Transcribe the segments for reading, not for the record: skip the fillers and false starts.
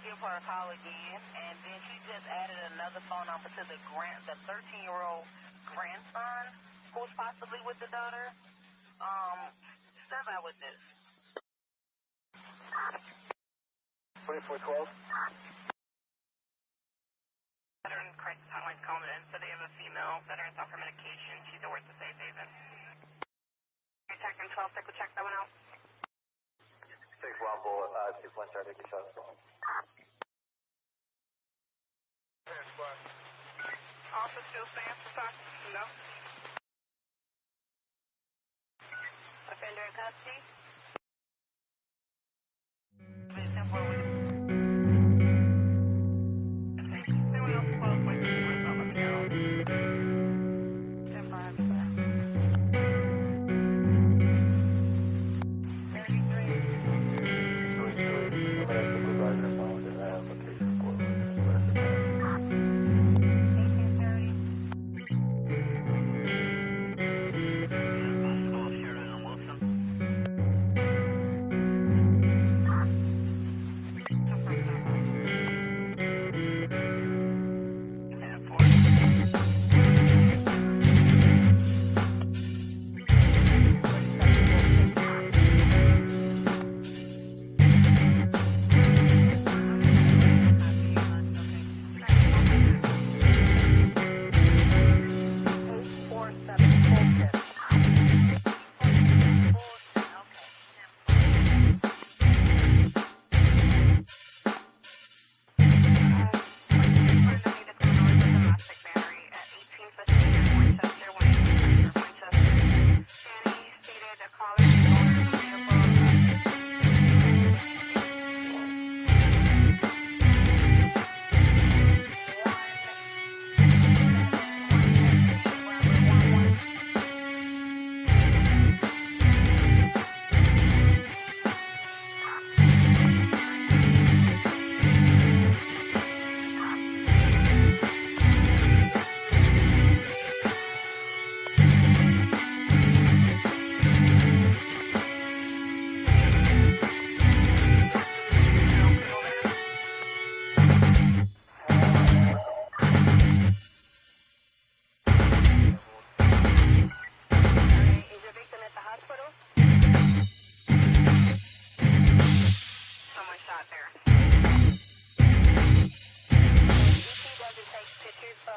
give her a call again, and then she just added another phone number to the 13-year-old grandson who's possibly with the daughter. Step out with this. 2412. Veteran crisis hotline's calling in, so they have a female veteran off her medication. She's over at the safe haven. Detective 12, we'll check that one out. 6 Rumble, 2 1 star, 50 shots. Officer still stands for time? No. Offender in custody? Anyone else close with me? Let me know. 10-5, sir. 6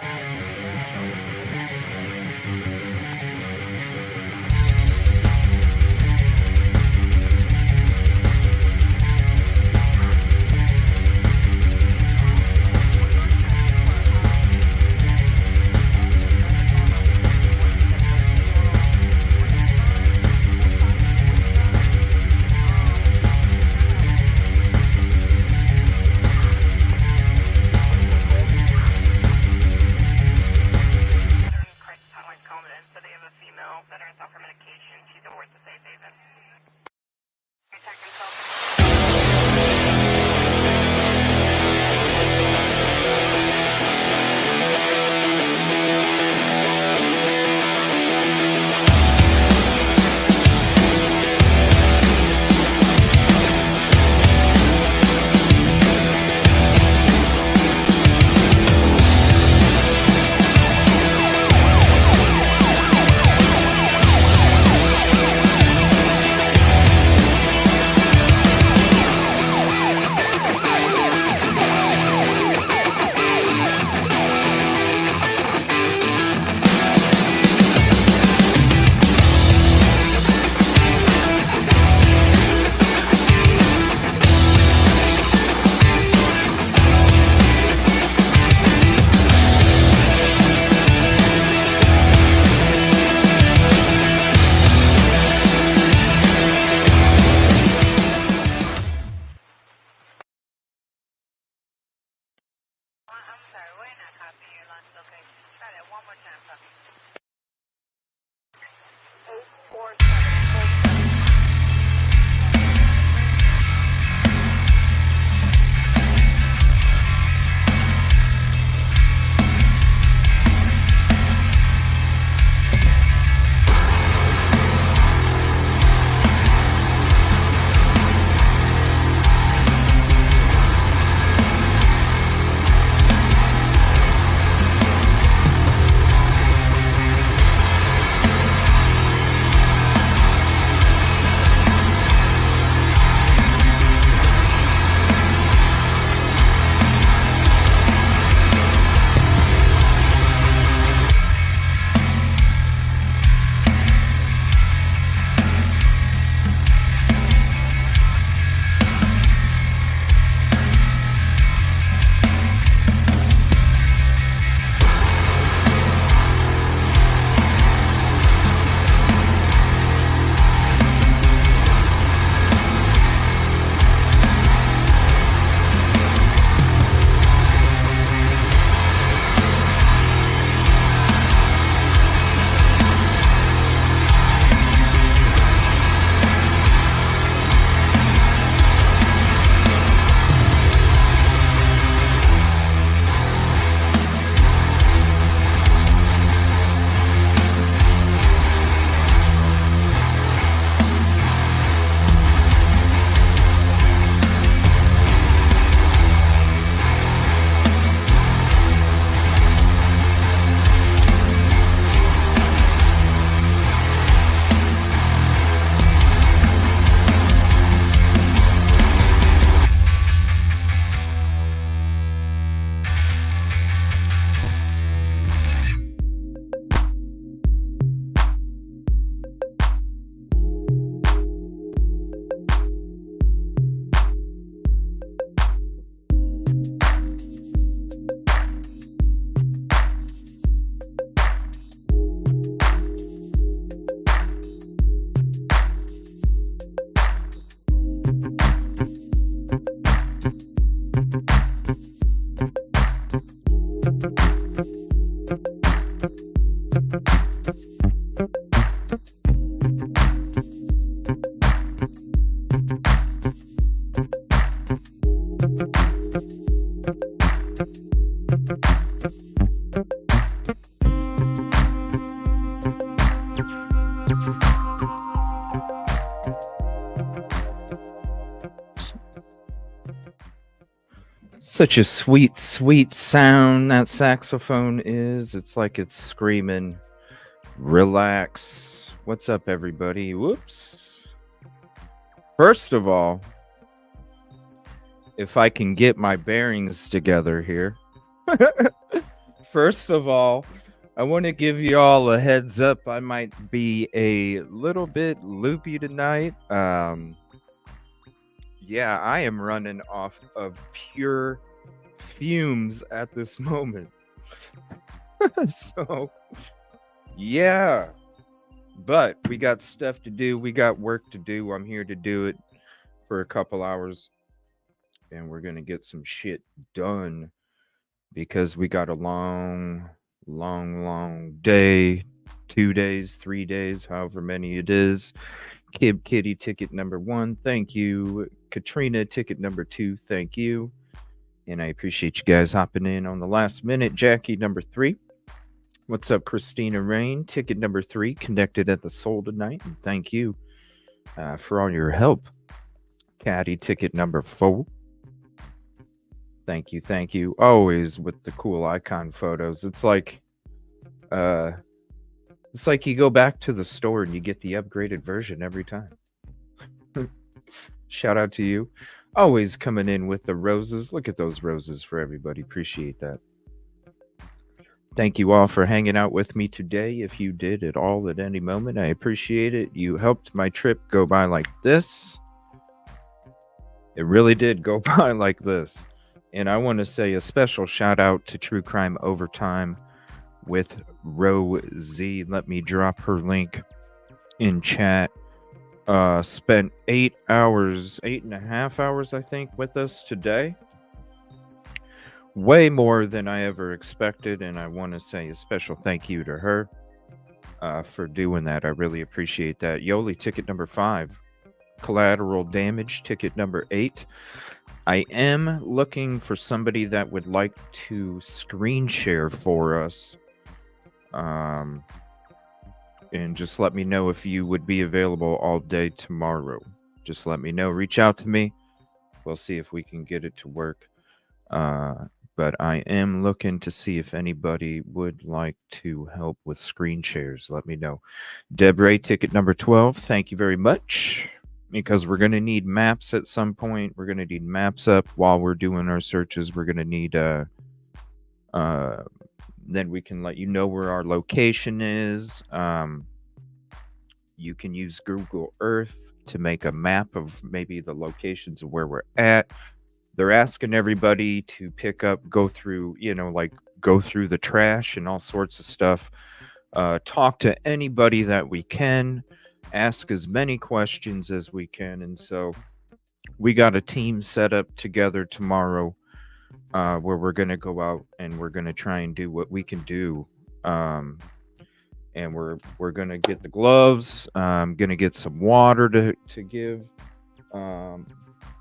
Such a sweet, sweet sound that saxophone is. It's like it's screaming, relax. What's up, everybody? Whoops. First of all, if I can get my bearings together here. First of all, I want to give you all a heads up. I might be a little bit loopy tonight. Yeah, I am running off of pure fumes at this moment. So, yeah. But we got stuff to do. We got work to do. I'm here to do it for a couple hours. And we're going to get some shit done because we got a long day. 2 days, 3 days, however many it is. Kib Kitty ticket number 1, thank you. Katrina ticket number 2, thank you. And I appreciate you guys hopping in on the last minute. Jackie number 3. What's up, Christina Rain? Ticket number 3, connected at the Soul tonight. And thank you for all your help. Caddy ticket number 4. Thank you, thank you. Always with the cool icon photos. It's like you go back to the store and you get the upgraded version every time. Shout out to you. Always coming in with the roses. Look at those roses for everybody. Appreciate that. Thank you all for hanging out with me today. If you did at all at any moment, I appreciate it. You helped my trip go by like this. It really did go by like this. And I want to say a special shout out to True Crime Overtime with Rosie. Let me drop her link in chat. Spent 8.5 hours, I think, with us today. Way more than I ever expected, and I want to say a special thank you to her for doing that. I really appreciate that. Yoli ticket number 5. Collateral Damage ticket number 8. I am looking for somebody that would like to screen share for us. And just let me know if you would be available all day tomorrow. Just let me know. Reach out to me. We'll see if we can get it to work. But I am looking to see if anybody would like to help with screen shares. Let me know. Debray, ticket number 12. Thank you very much. Because we're going to need maps at some point. We're going to need maps up while we're doing our searches. We're going to need then we can let you know where our location is. You can use Google Earth to make a map of maybe the locations of where we're at. They're asking everybody to pick up, go through the trash and all sorts of stuff. Talk to anybody that we can. Ask as many questions as we can. And so we got a team set up together tomorrow where we're going to go out and we're going to try and do what we can do. And we're going to get the gloves. I'm going to get some water to give. We're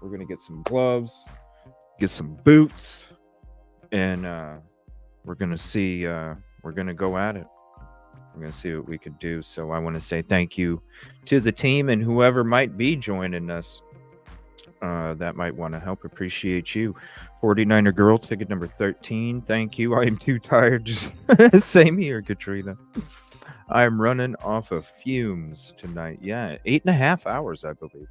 going to get some gloves, get some boots, and we're going to see, we're going to go at it. We're going to see what we can do. So I want to say thank you to the team and whoever might be joining us that might want to help. Appreciate you. 49er Girl, ticket number 13. Thank you. I am too tired. Just same here, Katrina. I am running off of fumes tonight. Yeah, 8.5 hours, I believe.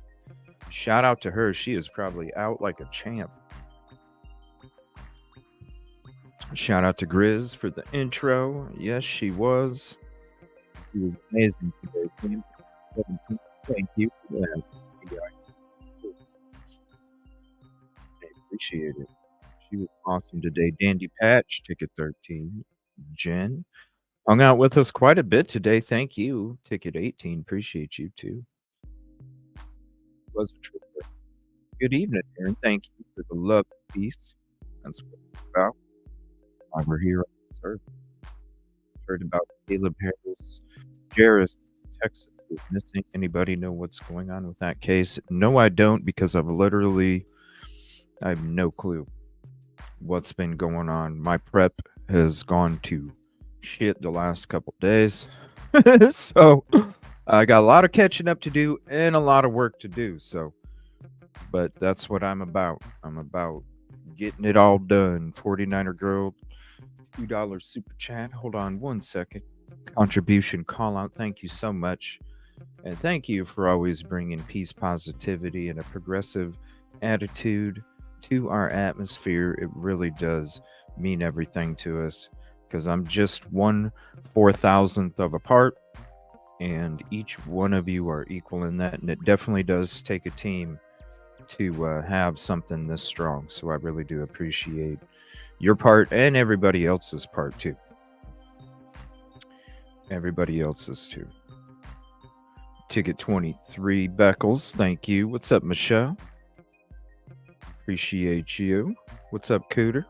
Shout out to her. She is probably out like a champ. Shout out to Grizz for the intro. Yes, she was. She was amazing today. Thank you. Yeah. I appreciate it. She was awesome today. Dandy Patch, ticket 13. Jen hung out with us quite a bit today. Thank you. Ticket 18. Appreciate you too. It was a trip. Good evening, Aaron. Thank you for the love and peace. That's what it's about. Why we're here on this earth. Heard about Caleb Harris. Jarris, Texas is missing. Anybody know what's going on with that case? No, I don't, because I have no clue what's been going on. My prep has gone to shit the last couple days. So I got a lot of catching up to do and a lot of work to do. So but that's what I'm about. I'm about getting it all done. 49er girl, $2 super chat. Hold on one second. Contribution call out. Thank you so much. And thank you for always bringing peace, positivity, and a progressive attitude to our atmosphere. It really does mean everything to us because I'm just 1/4000th of a part, and each one of you are equal in that. And it definitely does take a team to have something this strong. So I really do appreciate your part and everybody else's part too. Everybody else's too. Ticket 23 Beckles, thank you. What's up, Michelle? Appreciate you. What's up, Cooter?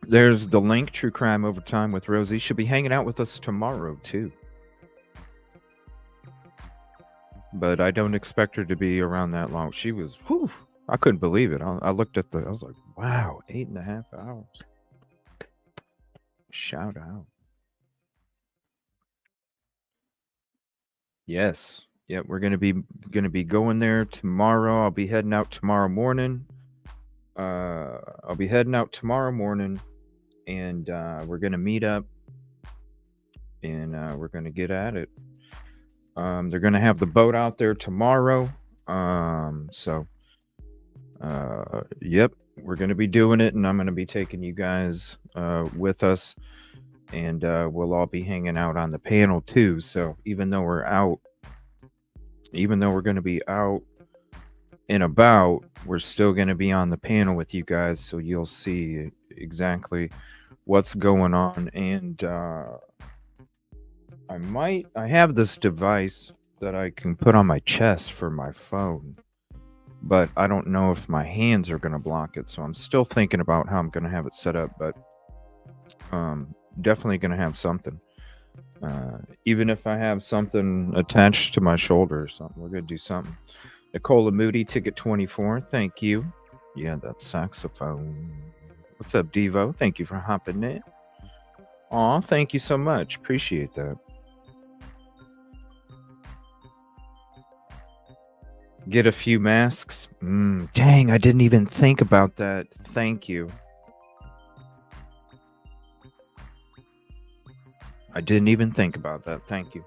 There's the link, True Crime Overtime with Rosie. She'll be hanging out with us tomorrow, too. But I don't expect her to be around that long. She was, whew, I couldn't believe it. I looked at I was like, wow, 8.5 hours. Shout out. Yes. Yeah, we're gonna be going there tomorrow. I'll be heading out tomorrow morning. I'll be heading out tomorrow morning, and we're gonna meet up, and we're gonna get at it. They're gonna have the boat out there tomorrow. So, yep, we're gonna be doing it, and I'm gonna be taking you guys with us, and we'll all be hanging out on the panel too. So even though we're gonna be out and about, we're still gonna be on the panel with you guys, so you'll see exactly what's going on. And I have this device that I can put on my chest for my phone, but I don't know if my hands are going to block it. So I'm still thinking about how I'm going to have it set up, but definitely going to have something. Even if I have something attached to my shoulder or something, we're going to do something. Nicola Moody, ticket 24. Thank you. Yeah, that saxophone. What's up, Devo? Thank you for hopping in. Aw, thank you so much. Appreciate that. Get a few masks. Dang, I didn't even think about that. Thank you. I didn't even think about that. Thank you.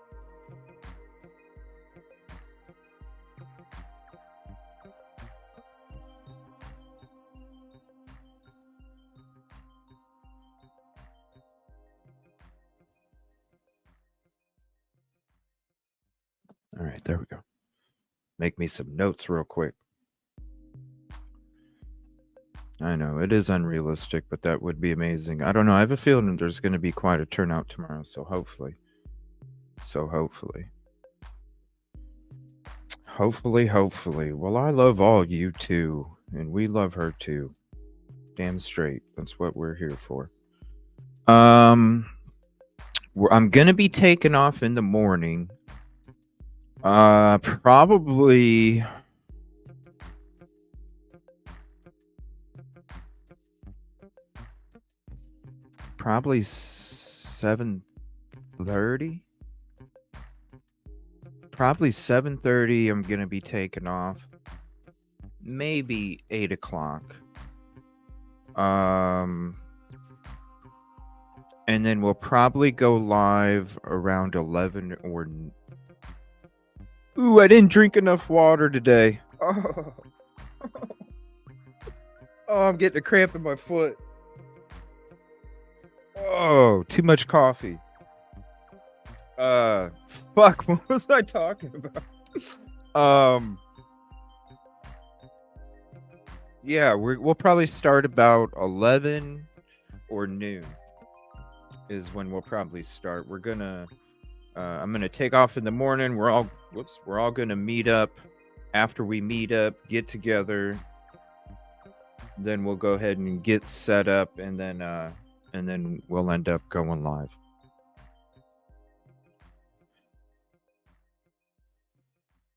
All right, there we go. Make me some notes real quick. I know it is unrealistic, but that would be amazing. I don't know. I have a feeling there's going to be quite a turnout tomorrow, so hopefully. Hopefully. Well, I love all you too, and we love her too. Damn straight. That's what we're here for. I'm going to be taking off in the morning. Probably probably 7:30. Probably 7:30. I'm gonna be taking off. Maybe 8 o'clock. And then we'll probably go live around 11 or. Ooh, I didn't drink enough water today. Oh, I'm getting a cramp in my foot. Oh, too much coffee. Fuck, what was I talking about? Yeah, we'll probably start about 11 or noon is when we'll probably start. We're gonna I'm gonna take off in the morning. We're all gonna meet up. After we meet up, get together, then we'll go ahead and get set up, and then we'll end up going live.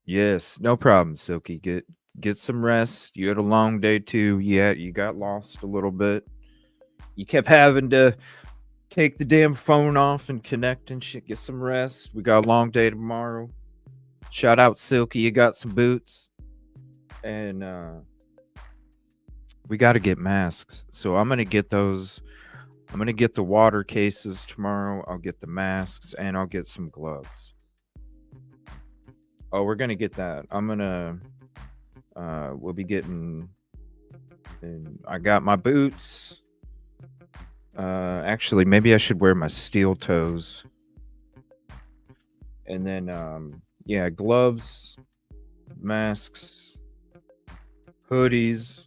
Yes, no problem, Silky. Get some rest. You had a long day too. Yeah, you got lost a little bit. You kept having to take the damn phone off and connect and shit. Get some rest. We got a long day tomorrow. Shout out Silky, you got some boots. And we got to get masks. So I'm going to get those. I'm going to get the water cases tomorrow. I'll get the masks and I'll get some gloves. Oh, we're going to get that. I'm going to we'll be getting, and I got my boots. Actually, maybe I should wear my steel toes. And then yeah, gloves, masks, hoodies,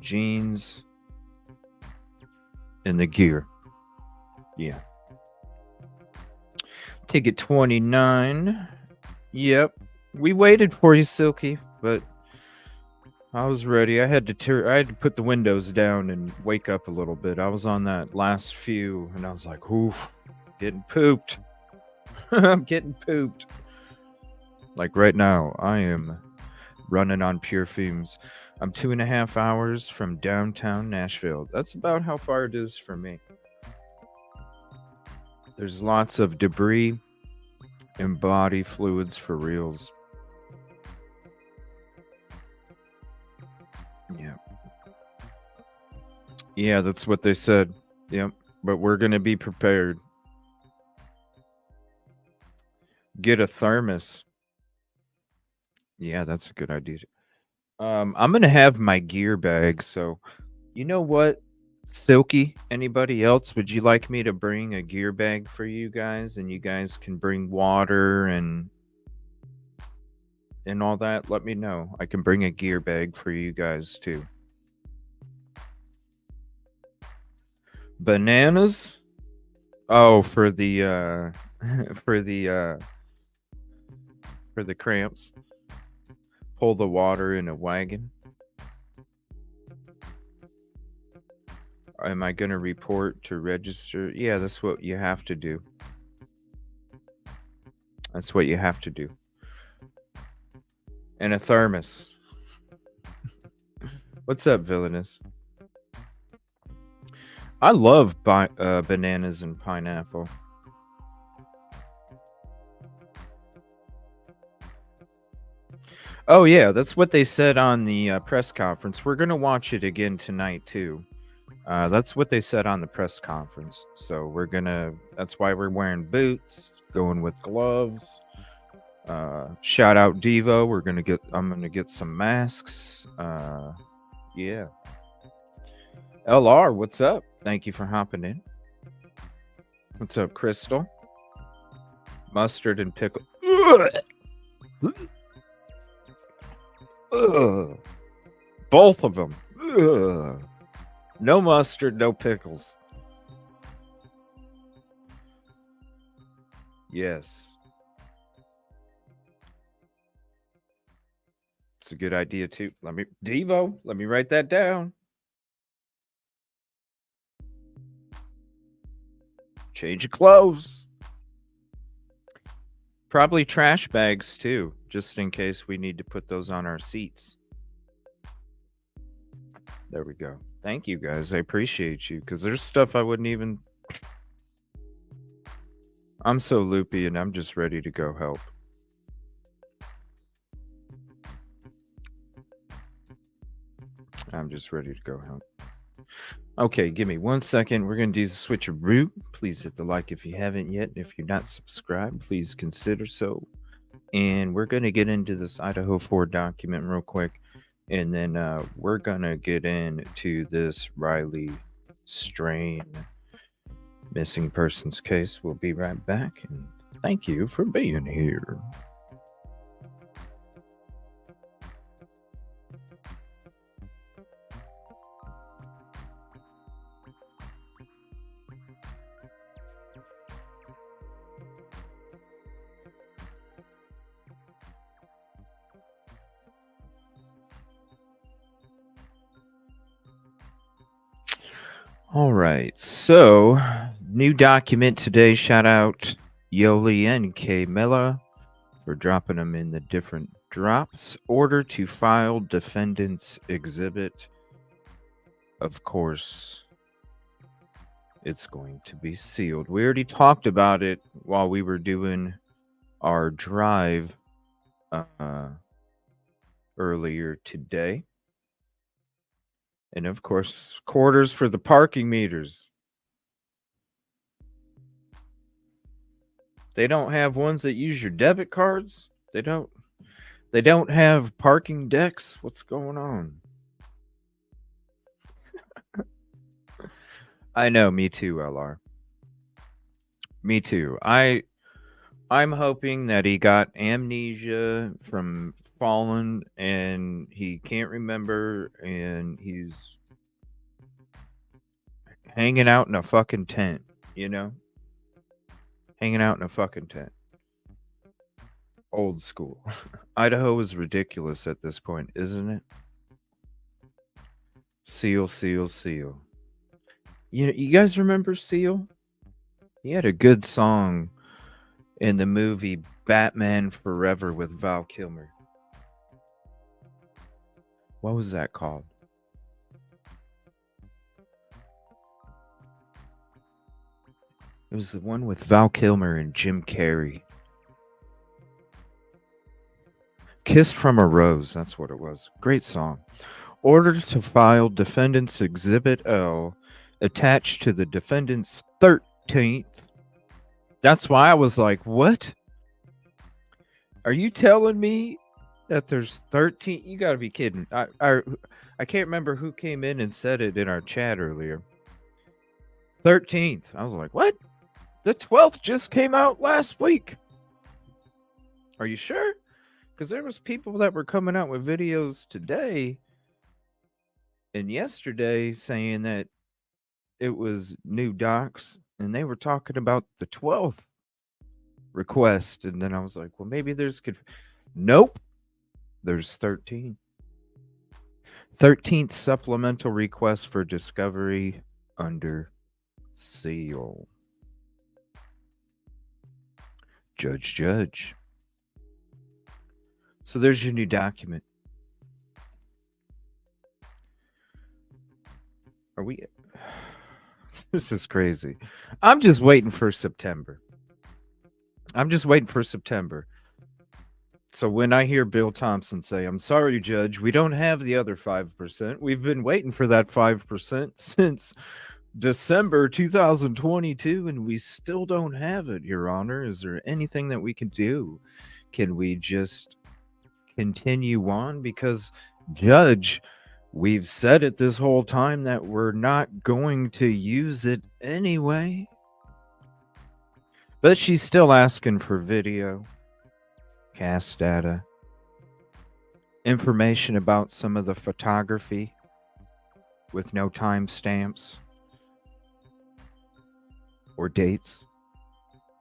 jeans, and the gear. Yeah. Ticket 29. Yep. We waited for you, Silky, but I was ready. I had to put the windows down and wake up a little bit. I was on that last few and I was like, oof, getting pooped. I'm getting pooped. Like right now, I am running on pure fumes. I'm 2.5 hours from downtown Nashville. That's about how far it is for me. There's lots of debris and body fluids for reals. Yeah. Yeah, that's what they said. Yep. But we're going to be prepared. Get a thermos. Yeah, that's a good idea. I'm going to have my gear bag. So, you know what? Silky, anybody else? Would you like me to bring a gear bag for you guys? And you guys can bring water and all that? Let me know. I can bring a gear bag for you guys too. Bananas? Oh, for the for the cramps. Pull the water in a wagon. Am I going to report to register? Yeah, that's what you have to do. That's what you have to do. And a thermos. What's up, villainous? I love bananas and pineapple. Oh, yeah, that's what they said on the press conference. We're going to watch it again tonight, too. That's what they said on the press conference. So we're going to, that's why we're wearing boots, going with gloves. Shout out Devo. I'm going to get some masks. Yeah. LR, what's up? Thank you for hopping in. What's up, Crystal? Mustard and pickle. Ugh. Both of them. Ugh. No mustard, no pickles. Yes. It's a good idea too. Devo, let me write that down. Change of clothes. Probably trash bags too, just in case we need to put those on our seats. There we go. Thank you guys. I appreciate you because there's stuff I wouldn't even. I'm so loopy and I'm just ready to go help. I'm just ready to go help. Okay, give me 1 second. We're going to do the switcheroo. Please hit the like if you haven't yet. If you're not subscribed, please consider so. And we're going to get into this Idaho4 document real quick. And then we're going to get into this Riley Strain missing persons case. We'll be right back. And thank you for being here. All right, so new document today. Shout out Yoli and K Mella for dropping them in the different drops. Order to file defendant's exhibit. Of course, it's going to be sealed. We already talked about it while we were doing our drive earlier today. And of course, quarters for the parking meters. They don't have ones that use your debit cards. They don't have parking decks. What's going on? I know, me too, LR. Me too. I'm hoping that he got amnesia from fallen and he can't remember and he's hanging out in a fucking tent, you know? Hanging out in a fucking tent. Old school. Idaho is ridiculous at this point, isn't it? Seal, seal, seal. You guys remember Seal? He had a good song in the movie Batman Forever with Val Kilmer. What was that called? It was the one with Val Kilmer and Jim Carrey. Kissed from a Rose, that's what it was. Great song. Order to file Defendant's Exhibit L attached to the defendant's 13th. That's why I was like, what? Are you telling me that there's 13? You gotta be kidding. I can't remember who came in and said it in our chat earlier. 13th. I was like, what? The 12th just came out last week. Are you sure? Because there was people that were coming out with videos today and yesterday saying that it was new docs, and they were talking about the 12th request. And then I was like, well, maybe there's... Nope. There's 13. 13th supplemental request for discovery under seal. Judge. So there's your new document. Are we... This is crazy. I'm just waiting for September. So when I hear Bill Thompson say, I'm sorry, Judge, we don't have the other 5%. We've been waiting for that 5% since December 2022, and we still don't have it, Your Honor. Is there anything that we can do? Can we just continue on? Because, Judge, we've said it this whole time that we're not going to use it anyway. But she's still asking for video, cast data, information about some of the photography with no timestamps or dates.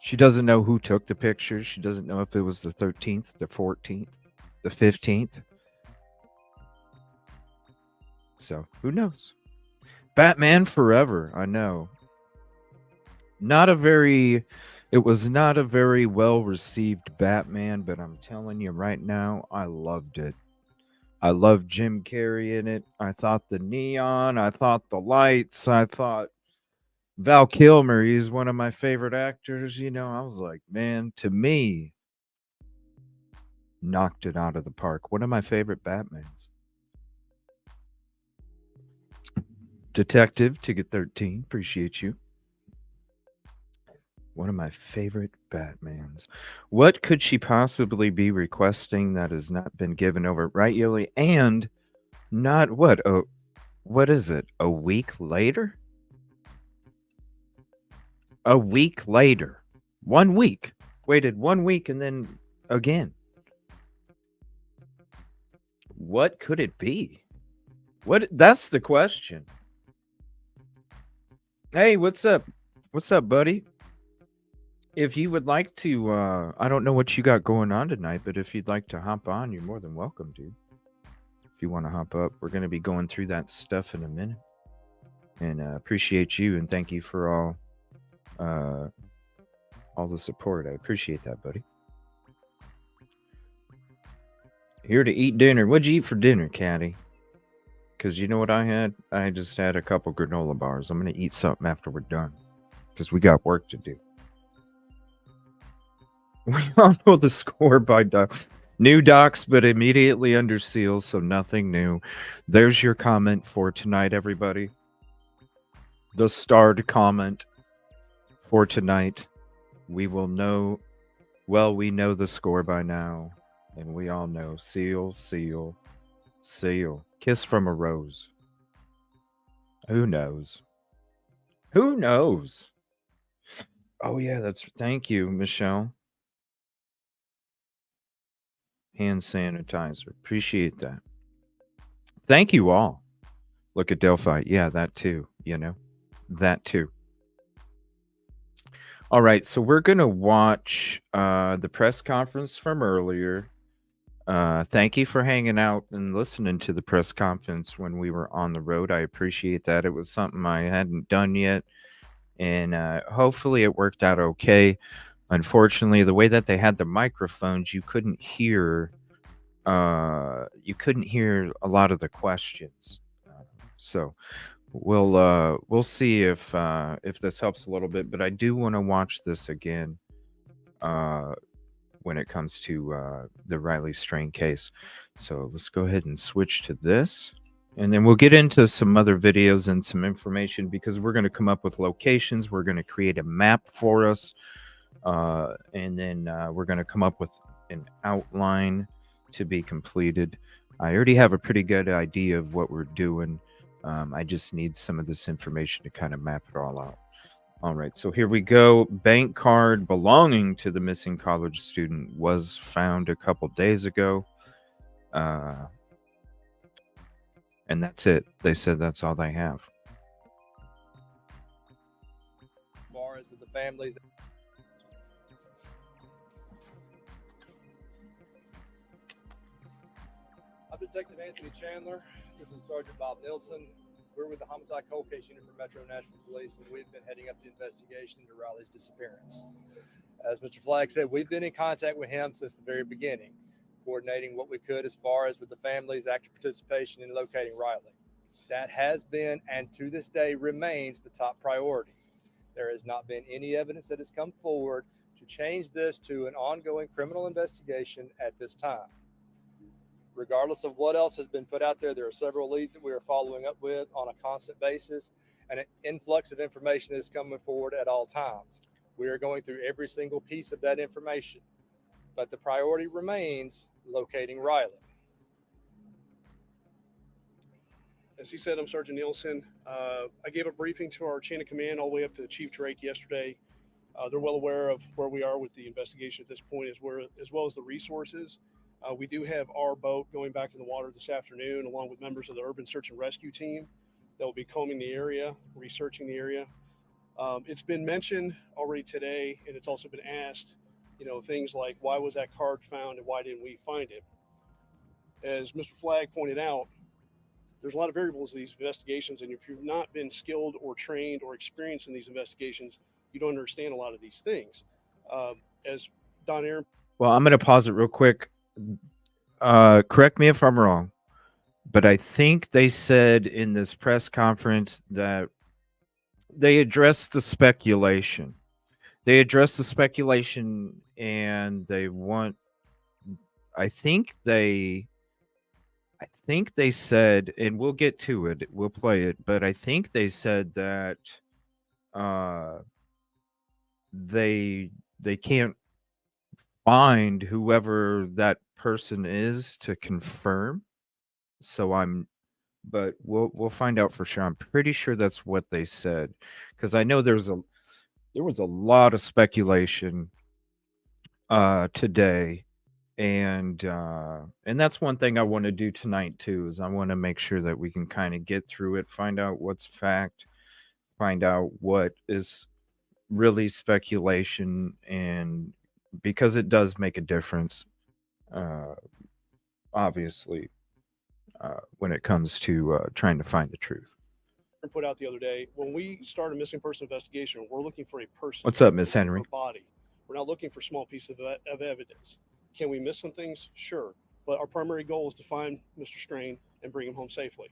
She doesn't know who took the pictures. She doesn't know if it was the 13th, the 14th, the 15th. So, who knows? Batman Forever, I know. It was not a very well-received Batman, but I'm telling you right now, I loved it. I loved Jim Carrey in it. I thought the neon, I thought the lights, I thought Val Kilmer, he's one of my favorite actors. I was like, man, to me, knocked it out of the park. One of my favorite Batmans. Detective Ticket 13, appreciate you. One of my favorite Batmans. What could she possibly be requesting that has not been given over, right, Yoli? And not what? Oh, what is it? A week later? A week later. 1 week. Waited 1 week and then again. What could it be? That's the question. Hey, what's up? What's up, buddy? If you would like to, I don't know what you got going on tonight, but if you'd like to hop on, you're more than welcome, dude. If you want to hop up, we're going to be going through that stuff in a minute. And appreciate you and thank you for all the support. I appreciate that, buddy. Here to eat dinner. What'd you eat for dinner, Caddy? Because you know what I had? I just had a couple granola bars. I'm going to eat something after we're done. Because we got work to do. We all know the score by new docs, but immediately under seal, so nothing new. There's your comment for tonight, everybody. The starred comment for tonight. We will know. Well, we know the score by now, and we all know seal, seal, seal. Kiss from a rose. Who knows? Who knows? Oh yeah, that's thank you, Michelle. Hand sanitizer. Appreciate that. Thank you all. Look at Delphi. Yeah, that too, you know. That too. All right, so we're gonna watch the press conference from earlier. Thank you for hanging out and listening to the press conference when we were on the road. I appreciate that. It was something I hadn't done yet, and hopefully it worked out okay. Unfortunately, the way that they had the microphones, you couldn't hear a lot of the questions. So we'll see if this helps a little bit. But I do want to watch this again when it comes to the Riley Strain case. So let's go ahead and switch to this. And then we'll get into some other videos and some information because we're going to come up with locations. We're going to create a map for us. And then we're going to come up with an outline to be completed. I already have a pretty good idea of what we're doing. I just need some of this information to kind of map it all out. All right, so here we go. Bank card belonging to the missing college student was found a couple days ago. And that's it. They said that's all they have. As far as with the families. I'm Detective Anthony Chandler. This is Sergeant Bob Nilsson. We're with the Homicide Cold Case Unit for Metro Nashville Police, and we've been heading up the investigation into Riley's disappearance. As Mr. Flagg said, we've been in contact with him since the very beginning, coordinating what we could as far as with the family's active participation in locating Riley. That has been, and to this day remains, the top priority. There has not been any evidence that has come forward to change this to an ongoing criminal investigation at this time. Regardless of what else has been put out there, there are several leads that we are following up with on a constant basis and an influx of information that is coming forward at all times. We are going through every single piece of that information, but the priority remains locating Riley. As he said, I'm Sergeant Nielsen. I gave a briefing to our chain of command all the way up to Chief Drake yesterday. They're well aware of where we are with the investigation at this point, as well as the resources. We do have our boat going back in the water this afternoon, along with members of the Urban Search and Rescue Team that will be combing the area, researching the area. It's been mentioned already today, and it's also been asked, things like why was that card found and why didn't we find it? As Mr. Flagg pointed out, there's a lot of variables in these investigations, and if you've not been skilled or trained or experienced in these investigations, you don't understand a lot of these things. As Don Aaron. Well, I'm going to pause it real quick. Correct me if I'm wrong, but I think they said in this press conference that they addressed the speculation. They addressed the speculation, and they want. I think they said, and we'll get to it. We'll play it, but I think they said that they can't find whoever that person is to confirm. So but we'll find out for sure. I'm pretty sure that's what they said, because I know there was a lot of speculation today, and that's one thing I want to do tonight too. Is I want to make sure that we can kind of get through it, find out what's fact, find out what is really speculation, and because it does make a difference, obviously, when it comes to trying to find the truth. Put out the other day, when we start a missing person investigation, we're looking for a person. What's up, Miss Henry? Body. We're not looking for small pieces of evidence. Can we miss some things? Sure. But our primary goal is to find Mr. Strain and bring him home safely.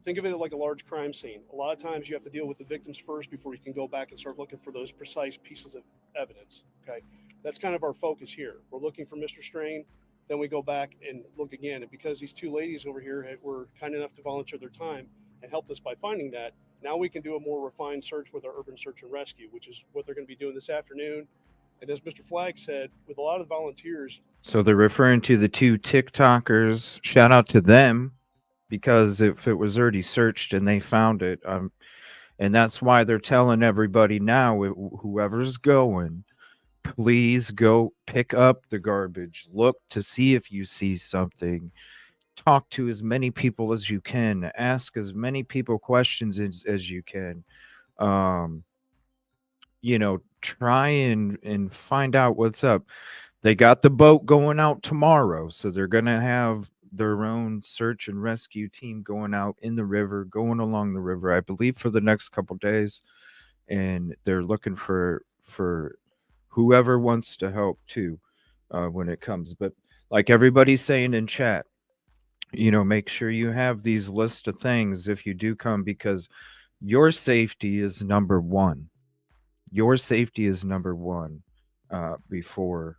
Think of it like a large crime scene. A lot of times you have to deal with the victims first before you can go back and start looking for those precise pieces of evidence. Okay, that's kind of our focus here. We're looking for Mr. Strain, then we go back and look again. And because these two ladies over here were kind enough to volunteer their time and helped us by finding that, now we can do a more refined search with our urban search and rescue, which is what they're going to be doing this afternoon. And as Mr. Flagg said, with a lot of volunteers. So they're referring to the two TikTokers. Shout out to them, because if it was already searched and they found it, and that's why they're telling everybody now, whoever's going, please go pick up the garbage. Look to see if you see something. Talk to as many people as you can. Ask as many people questions as you can. Um, try and find out what's up. They got the boat going out tomorrow, so they're gonna have their own search and rescue team going out in the river, going along the river, I believe, for the next couple days, and they're looking for whoever wants to help too, when it comes. But like everybody's saying in chat, make sure you have these list of things if you do come, because your safety is number one. Your safety is number one, before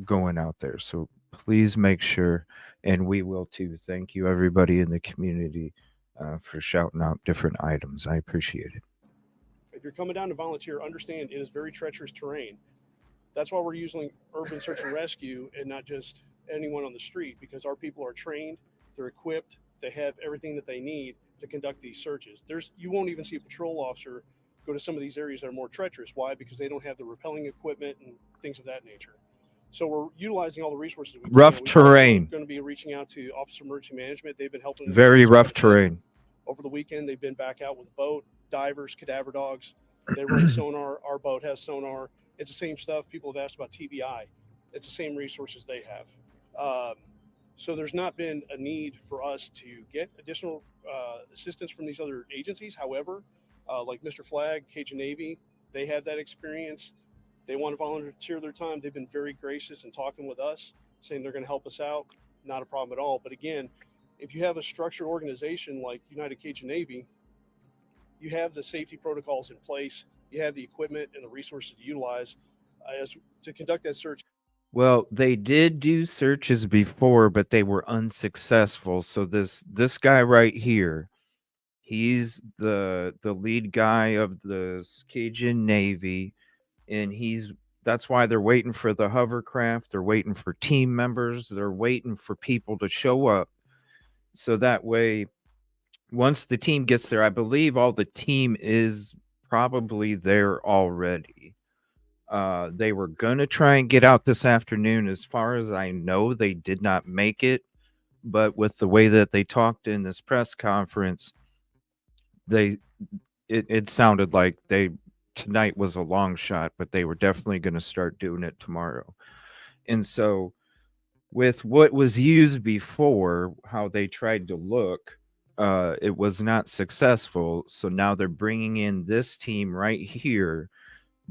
going out there. So please make sure, and we will too. Thank you, everybody in the community, for shouting out different items. I appreciate it. If you're coming down to volunteer, understand it is very treacherous terrain. That's why we're using urban search and rescue and not just anyone on the street, because our people are trained, they're equipped, they have everything that they need to conduct these searches. You won't even see a patrol officer go to some of these areas that are more treacherous. Why? Because they don't have the rappelling equipment and things of that nature. So we're utilizing all the resources we can. Rough terrain. We're going to be reaching out to Office of Emergency Management. They've been helping. Very rough terrain. Over the weekend, they've been back out with a boat, divers, cadaver dogs. They run sonar. Our boat has sonar. It's the same stuff. People have asked about TBI. It's the same resources they have. So there's not been a need for us to get additional assistance from these other agencies. However, like Mr. Flagg, Cajun Navy, they have that experience. They want to volunteer their time. They've been very gracious in talking with us, saying they're going to help us out. Not a problem at all. But again, if you have a structured organization like United Cajun Navy, you have the safety protocols in place. You have the equipment and the resources to utilize to conduct that search. Well, they did do searches before, but they were unsuccessful. So this guy right here, he's the lead guy of the Cajun Navy, and that's why they're waiting for the hovercraft. They're waiting for team members. They're waiting for people to show up, so that way, once the team gets there, I believe all the team is probably there already. They were gonna try and get out this afternoon. As far as I know, they did not make it, but with the way that they talked in this press conference, it sounded like tonight was a long shot, but they were definitely going to start doing it tomorrow. And so with what was used before, how they tried to look, it was not successful. So now they're bringing in this team right here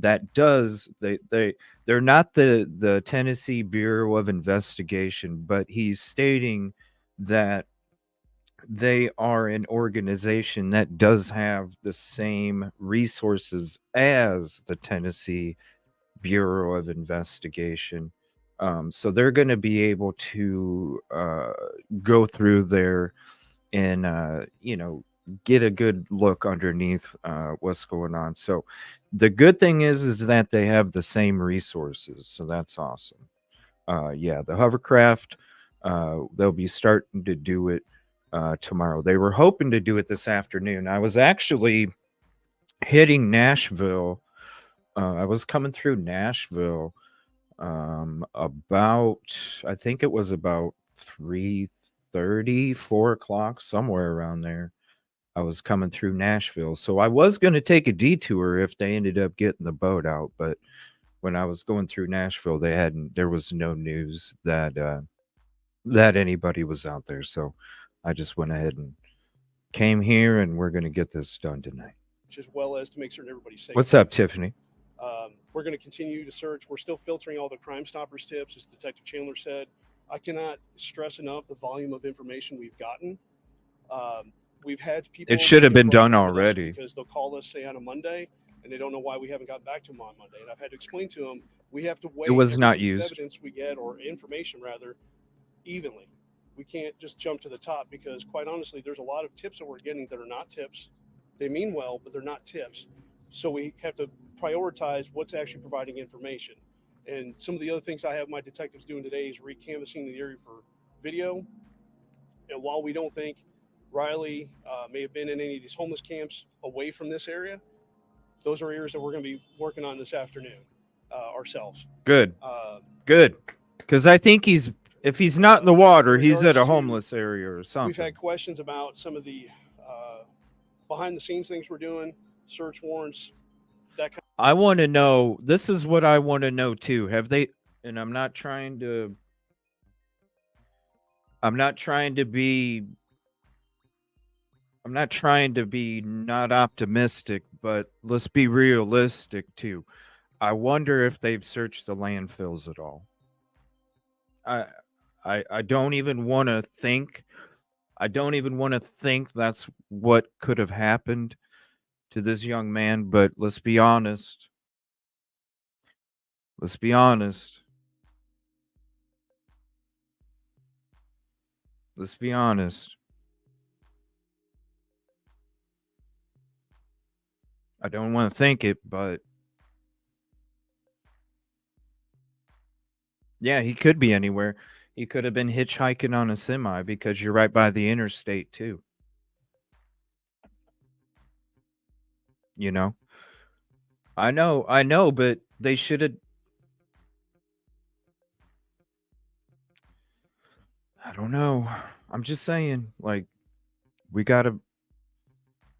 that does they're not the Tennessee Bureau of Investigation, but he's stating that they are an organization that does have the same resources as the Tennessee Bureau of Investigation. So they're going to be able to go through there and, get a good look underneath what's going on. So the good thing is that they have the same resources. So that's awesome. The hovercraft, they'll be starting to do it tomorrow. They were hoping to do it this afternoon. I was actually hitting Nashville. I was coming through Nashville about, I think it was about 3:30, 4 o'clock, somewhere around there. I was coming through Nashville. So I was going to take a detour if they ended up getting the boat out. But when I was going through Nashville, there was no news that anybody was out there. So I just went ahead and came here, and we're going to get this done tonight. As well as to make certain everybody's safe. What's up, Tiffany? We're going to continue to search. We're still filtering all the Crime Stoppers tips, as Detective Chandler said. I cannot stress enough the volume of information we've gotten. We've had people. It should have been done already. Because they'll call us, say, on a Monday, and they don't know why we haven't gotten back to them on Monday. And I've had to explain to them we have to weigh It was every not piece of used. evidence we get, or information rather, evenly. We can't just jump to the top, because quite honestly, there's a lot of tips that we're getting that are not tips. They mean well, but they're not tips. So we have to prioritize what's actually providing information. And some of the other things I have my detectives doing today is recanvassing the area for video. And while we don't think Riley may have been in any of these homeless camps away from this area, those are areas that we're going to be working on this afternoon ourselves. Good. Uh, Good. Because I think if he's not in the water, in he's at regards a to- homeless area or something. We've had questions about some of the behind the scenes things we're doing, search warrants, that kind I want to know, this is what I want to know too. Have they, and I'm not trying to be not optimistic, but let's be realistic too. I wonder if they've searched the landfills at all. I don't even want to think. I don't even want to think that's what could have happened to this young man, but let's be honest. Let's be honest. Let's be honest. I don't want to think it, but yeah, he could be anywhere. He could have been hitchhiking on a semi because you're right by the interstate too. You know? I know, but they should have. I don't know. I'm just saying, like, we gotta.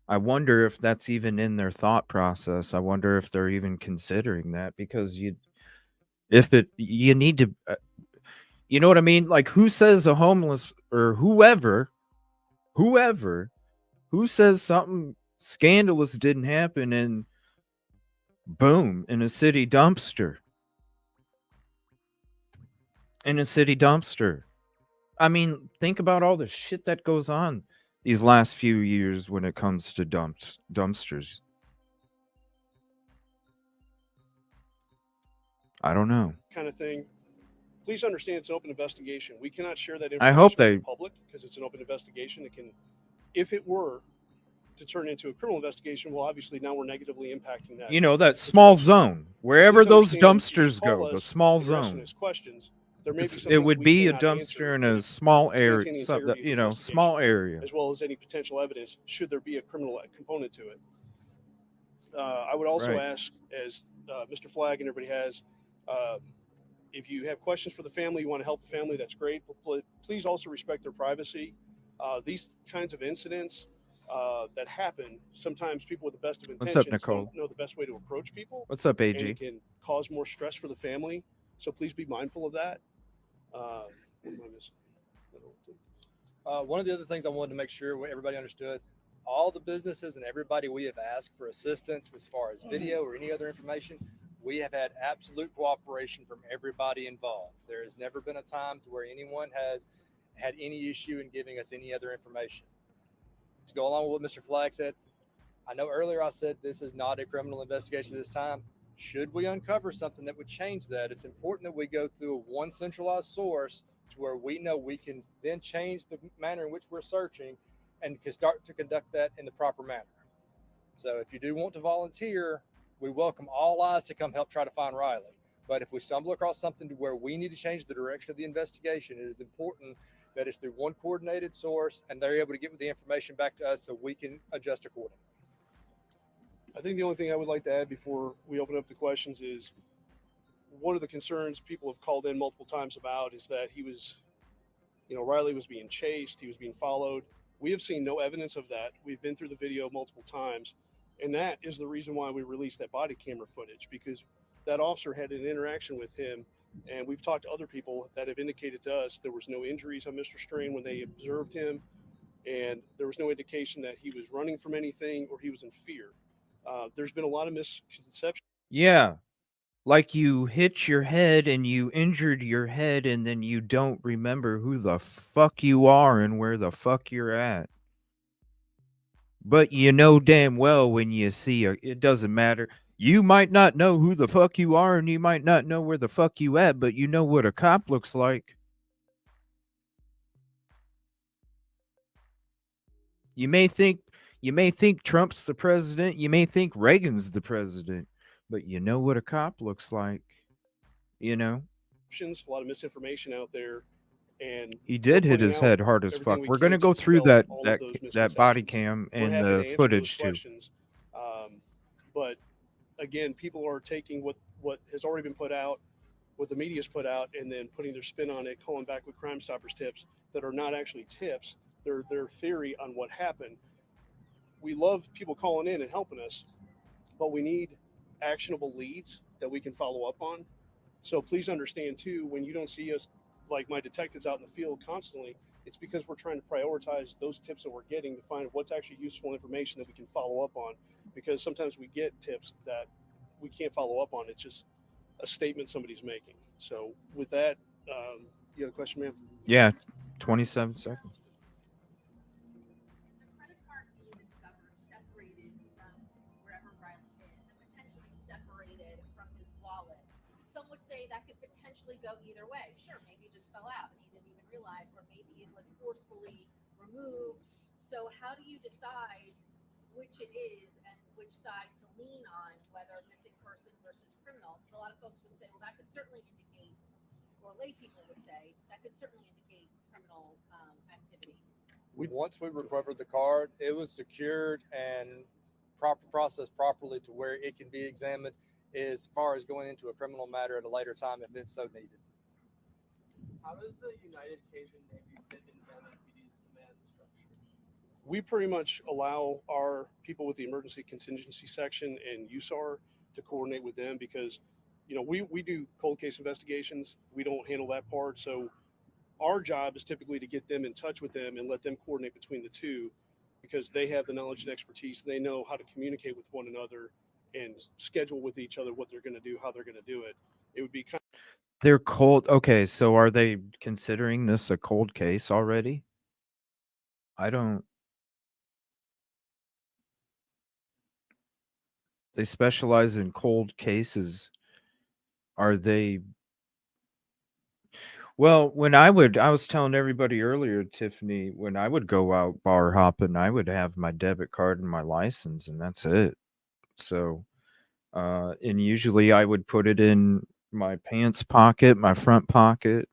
I wonder if that's even in their thought process. I wonder if they're even considering that, because you need to, you know what I mean? Like, who says a homeless or who says something scandalous didn't happen and boom, in a city dumpster? In a city dumpster. I mean, think about all the shit that goes on these last few years when it comes to dumpsters. I don't know. of thing. Please understand it's an open investigation. We cannot share that information I hope with they- the public, because it's an open investigation. It can, if it were to turn into a criminal investigation, well, obviously now we're negatively impacting that. You know, that small zone, wherever please those understand, if you dumpsters call go, the us small and you're asking zone. us questions, there may be some It things would we be a cannot answer dumpster in a just small to maintain area, the some, integrity of the you know, investigation, small area. as well as any potential evidence should there be a criminal component to it. I would also Right. ask, as Mr. Flagg and everybody has, if you have questions for the family, you want to help the family, that's great. But please also respect their privacy. These kinds of incidents that happen, sometimes people with the best of What's up, intentions Nicole? don't know the best way to approach people. What's up, And AG? it can cause more stress for the family. So please be mindful of that. What am I missing? One of the other things I wanted to make sure everybody understood, all the businesses and everybody we have asked for assistance as far as video or any other information, we have had absolute cooperation from everybody involved. There has never been a time to where anyone has had any issue in giving us any other information. To go along with what Mr. Flagg said, I know earlier I said this is not a criminal investigation this time. Should we uncover something that would change that, it's important that we go through one centralized source to where we know we can then change the manner in which we're searching and can start to conduct that in the proper manner. So if you do want to volunteer, we welcome all eyes to come help try to find Riley. But if we stumble across something to where we need to change the direction of the investigation, it is important that it's through one coordinated source and they're able to get the information back to us so we can adjust accordingly. I think the only thing I would like to add before we open up the questions is one of the concerns people have called in multiple times about is that he was, Riley was being chased, he was being followed. We have seen no evidence of that. We've been through the video multiple times, and that is the reason why we released that body camera footage, because that officer had an interaction with him, and we've talked to other people that have indicated to us there was no injuries on Mr. Strain when they observed him, and there was no indication that he was running from anything or he was in fear. There's been a lot of misconceptions. Yeah. Like you hit your head and you injured your head and then you don't remember who the fuck you are and where the fuck you're at. But you know damn well when you see it doesn't matter. You might not know who the fuck you are and you might not know where the fuck you at, but you know what a cop looks like. You may think Trump's the president, you may think Reagan's the president, but you know what a cop looks like, you know? A lot of misinformation out there, and He we're did hit putting his out head hard as everything fuck. we We're gonna can to go through dispel all of those that body misconceptions. cam We're and happy to the answer footage those too. questions. But again, people are taking what has already been put out, what the media's put out, and then putting their spin on it, calling back with Crime Stoppers tips that are not actually tips. They're their theory on what happened. We love people calling in and helping us, but we need actionable leads that we can follow up on. So please understand too, when you don't see us, like my detectives out in the field constantly, it's because we're trying to prioritize those tips that we're getting to find what's actually useful information that we can follow up on. Because sometimes we get tips that we can't follow up on. It's just a statement somebody's making. So with that, you have a question, ma'am? Yeah, 27 seconds. The credit card being discovered separated from wherever Riley is and potentially separated from his wallet. Some would say that could potentially go either way. Sure, maybe it just fell out and he didn't even realize, or maybe it was forcefully removed. So how do you decide which it is and which side to lean on, whether missing person versus criminal? Because a lot of folks would say, well, that could certainly indicate, or lay people would say, that could certainly indicate criminal activity. Once we recovered the card, it was secured and processed properly to where it can be examined as far as going into a criminal matter at a later time if it's so needed. How does the United Cajun Navy fit into MNPD's command structure? We pretty much allow our people with the emergency contingency section and USAR to coordinate with them because, we do cold case investigations. We don't handle that part. So our job is typically to get them in touch with them and let them coordinate between the two because they have the knowledge and expertise. And they know how to communicate with one another and schedule with each other what they're going to do, how they're going to do it. It would be kind of. They're cold. Okay, so are they considering this a cold case already? I don't. They specialize in cold cases. Are they? Well, I was telling everybody earlier, Tiffany, when I would go out bar hopping, I would have my debit card and my license, and that's it. So, and usually I would put it in my pants pocket, my front pocket,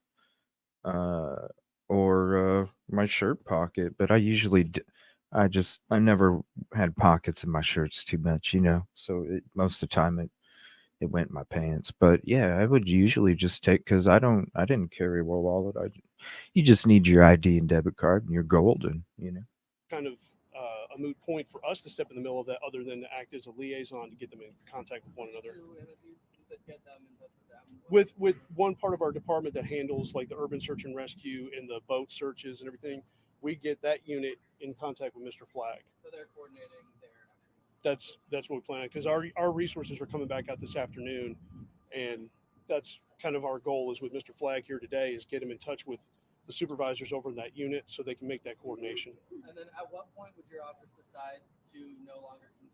uh, or my shirt pocket. But I never had pockets in my shirts too much, So most of the time it went in my pants. But yeah, I would usually just take because I didn't carry a wallet. You just need your ID and debit card, and you're golden, Kind of a moot point for us to step in the middle of that, other than to act as a liaison to get them in contact with one another. With one part of our department that handles like the urban search and rescue and the boat searches and everything, we get that unit in contact with Mr. Flag. So they're coordinating their. That's what we plan because our resources are coming back out this afternoon, and that's kind of our goal is with Mr. Flag here today is get him in touch with the supervisors over in that unit so they can make that coordination. And then at what point would your office decide to no longer continue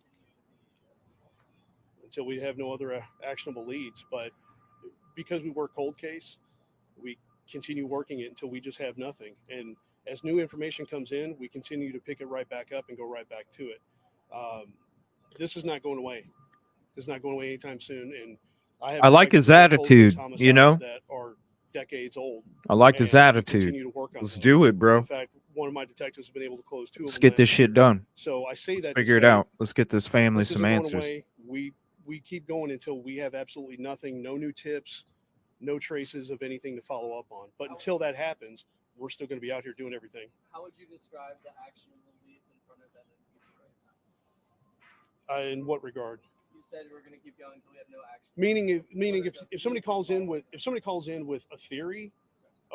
until we have no other actionable leads? But because we work cold case, we continue working it until we just have nothing. And as new information comes in, we continue to pick it right back up and go right back to it. This is not going away. This is not going away anytime soon. And I like his attitude, that are decades old. I like his attitude. Continue to work on Let's those. do it, bro. In fact, one of my detectives has been able to close two. Let's get this shit done. So I say Let's that figure it out. Let's get this family some answers. We keep going until we have absolutely nothing, no new tips, no traces of anything to follow up on. But until that happens, we're still going to be out here doing everything. How would you describe the actionable leads in front of MNPD right now? In what regard? You said we're going to keep going until we have no action. Meaning if somebody calls in with a theory,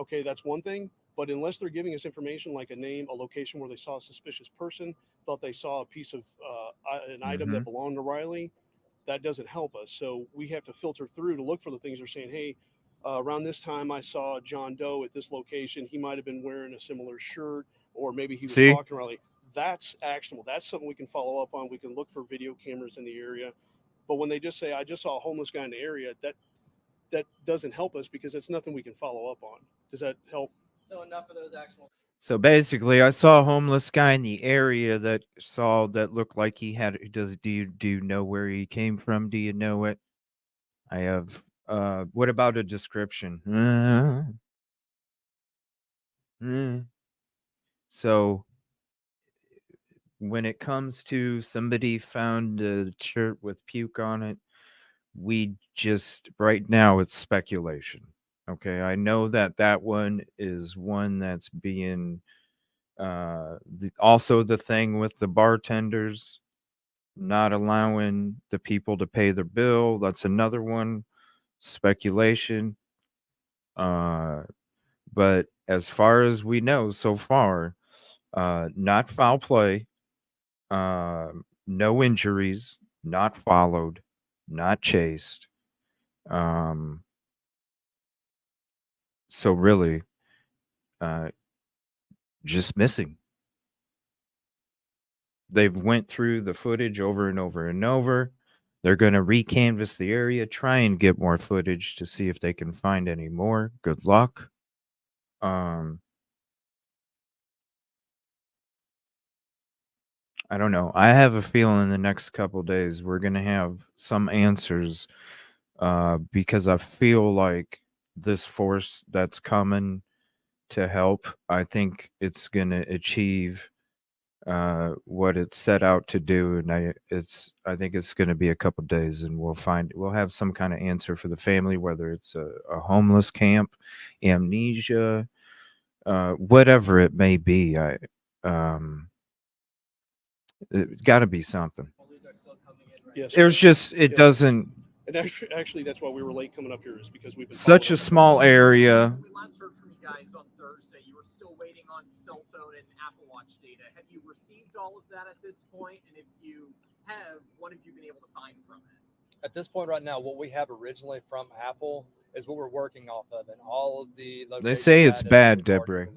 okay, that's one thing. But unless they're giving us information like a name, a location where they saw a suspicious person, thought they saw a piece of an item that belonged to Riley, that doesn't help us. So we have to filter through to look for the things they're saying. Hey, around this time I saw John Doe at this location. He might have been wearing a similar shirt, or maybe he was talking to Riley. that's actionable. That's something we can follow up on. We can look for video cameras in the area. But when they just say, I just saw a homeless guy in the area, that doesn't help us because it's nothing we can follow up on. Does that help? So enough of those actionable. So basically, I saw a homeless guy in the area that looked like he had. Do you know where he came from? Do you know it? I have. What about a description? So when it comes to somebody found a shirt with puke on it, we just right now it's speculation. Okay, I know that one is one that's being also the thing with the bartenders not allowing the people to pay their bill. That's another one. Speculation. But as far as we know so far, not foul play, no injuries, not followed, not chased. So really, just missing. They've went through the footage over and over and over. They're going to recanvass the area, try and get more footage to see if they can find any more. Good luck. I don't know. I have a feeling in the next couple days we're going to have some answers because I feel like this force that's coming to help, I think it's going to achieve what it's set out to do, and I think it's going to be a couple days, and we'll have some kind of answer for the family, whether it's a homeless camp, amnesia, whatever it may be. It's got to be something. Yes. There's just it Yes. doesn't. And actually, that's why we were late coming up here, is because we've been Such a following up. small area. We last heard from you guys on Thursday. You were still waiting on cell phone and Apple Watch data. Have you received all of that at this point? And if you have, what have you been able to find from it? At this point right now, what we have originally from Apple is what we're working off of, and all of the They say it's bad, Deborah.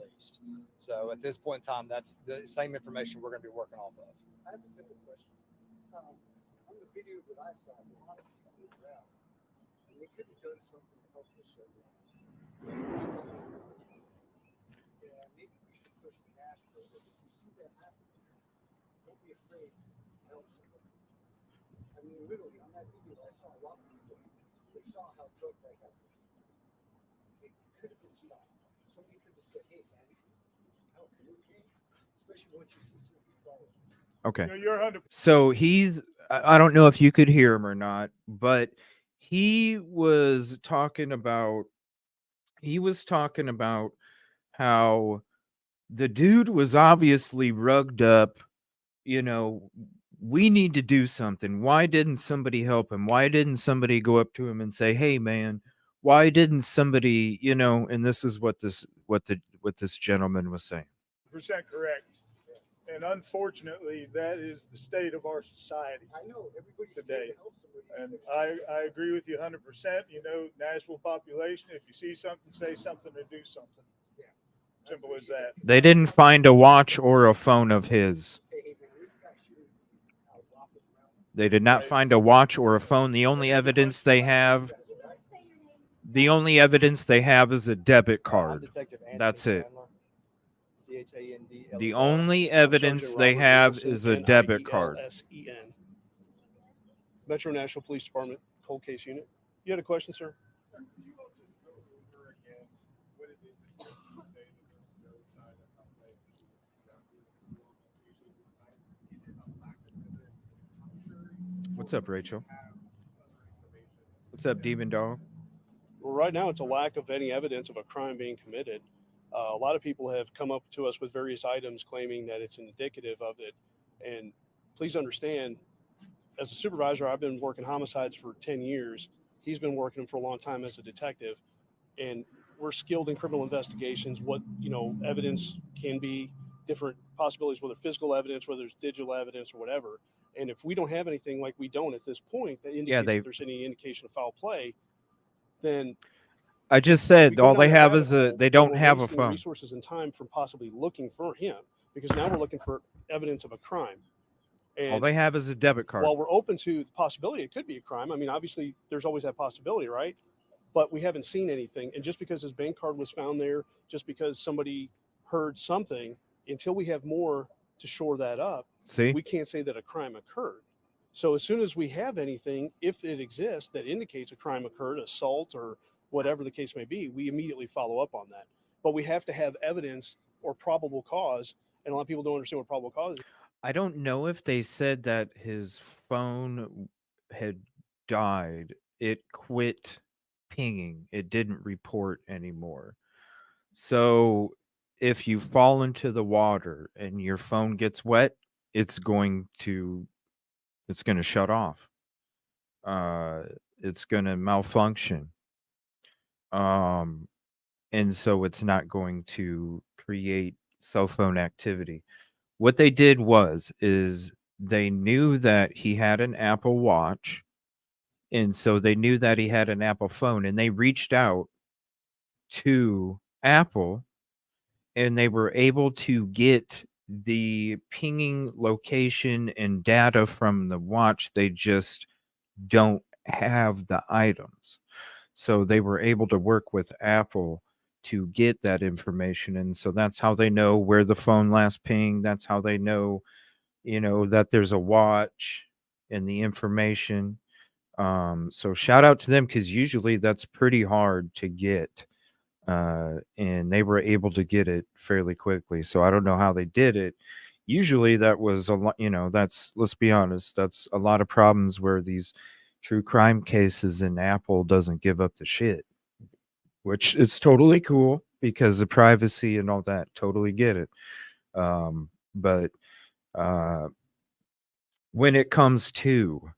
So at this point in time, that's the same information we're going to be working off of. I have a simple question. On the video that I saw, a lot of people moved out, and they could have done something to help this area. Yeah, maybe we should push the Nashville, but if you see that happen, don't be afraid to help somebody. I mean, literally, on that video, I saw a lot of people. They saw how drug that happened. It could have been stopped. Somebody could have said, hey, man, help, you okay? Especially once you see something falling. Okay. No, you're 100%. So I don't know if you could hear him or not, but he was talking about how the dude was obviously rugged up, we need to do something. Why didn't somebody help him? Why didn't somebody go up to him and say, "Hey man, why didn't somebody, and this is what this gentleman was saying. 100% correct. And unfortunately, that is the state of our society. I know everybody's today. scared to help somebody. And I agree with you 100%. Nashville population, if you see something, say something or do something. Yeah. Simple as that. They didn't find a watch or a phone of his. Hey, man, this guy shooting out walking around. They did not find a watch or a phone. The only evidence they have is a debit card. That's it. CHANDLER. The only evidence they have is a debit card. NIDLSEN. Metro Nashville Police Department, cold case unit. You had a question, sir? Could you all just go over again what it is that you say that there's no sign of how play is exactly usually this time? Is it a lack of evidence to the contrary? What's up, Rachel? What's up, Demon Dog? Well, right now it's a lack of any evidence of a crime being committed. A lot of people have come up to us with various items claiming that it's indicative of it. And please understand, as a supervisor, I've been working homicides for 10 years. He's been working for a long time as a detective. And we're skilled in criminal investigations. What, evidence can be, different possibilities, whether physical evidence, whether it's digital evidence or whatever. And if we don't have anything, like we don't at this point, that indicates that there's any indication of foul play, then I just said all they have is they don't have a phone. Resources and time from possibly looking for him, because now we're looking for evidence of a crime. And all they have is a debit card. while we're open to the possibility it could be a crime, I mean, obviously there's always that possibility, right? But we haven't seen anything. And just because his bank card was found there, just because somebody heard something, until we have more to shore that up, See, we can't say that a crime occurred. So as soon as we have anything, if it exists, that indicates a crime occurred, assault or whatever the case may be, we immediately follow up on that. But we have to have evidence or probable cause. And a lot of people don't understand what probable cause is. I don't know if they said that his phone had died. It quit pinging. It didn't report anymore. So if you fall into the water and your phone gets wet, it's going to shut off. It's going to malfunction. And so it's not going to create cell phone activity. What they did is they knew that he had an Apple Watch, and so they knew that he had an Apple phone, and they reached out to Apple, and they were able to get the pinging location and data from the watch. They just don't have the items. So they were able to work with Apple to get that information. And so that's how they know where the phone last pinged. That's how they know, that there's a watch and the information. So shout out to them, because usually that's pretty hard to get. And they were able to get it fairly quickly. So I don't know how they did it. Usually that was a lot, let's be honest, that's a lot of problems where these true crime cases and Apple doesn't give up the shit, which is totally cool because of privacy and all that. Totally get it. But when it comes to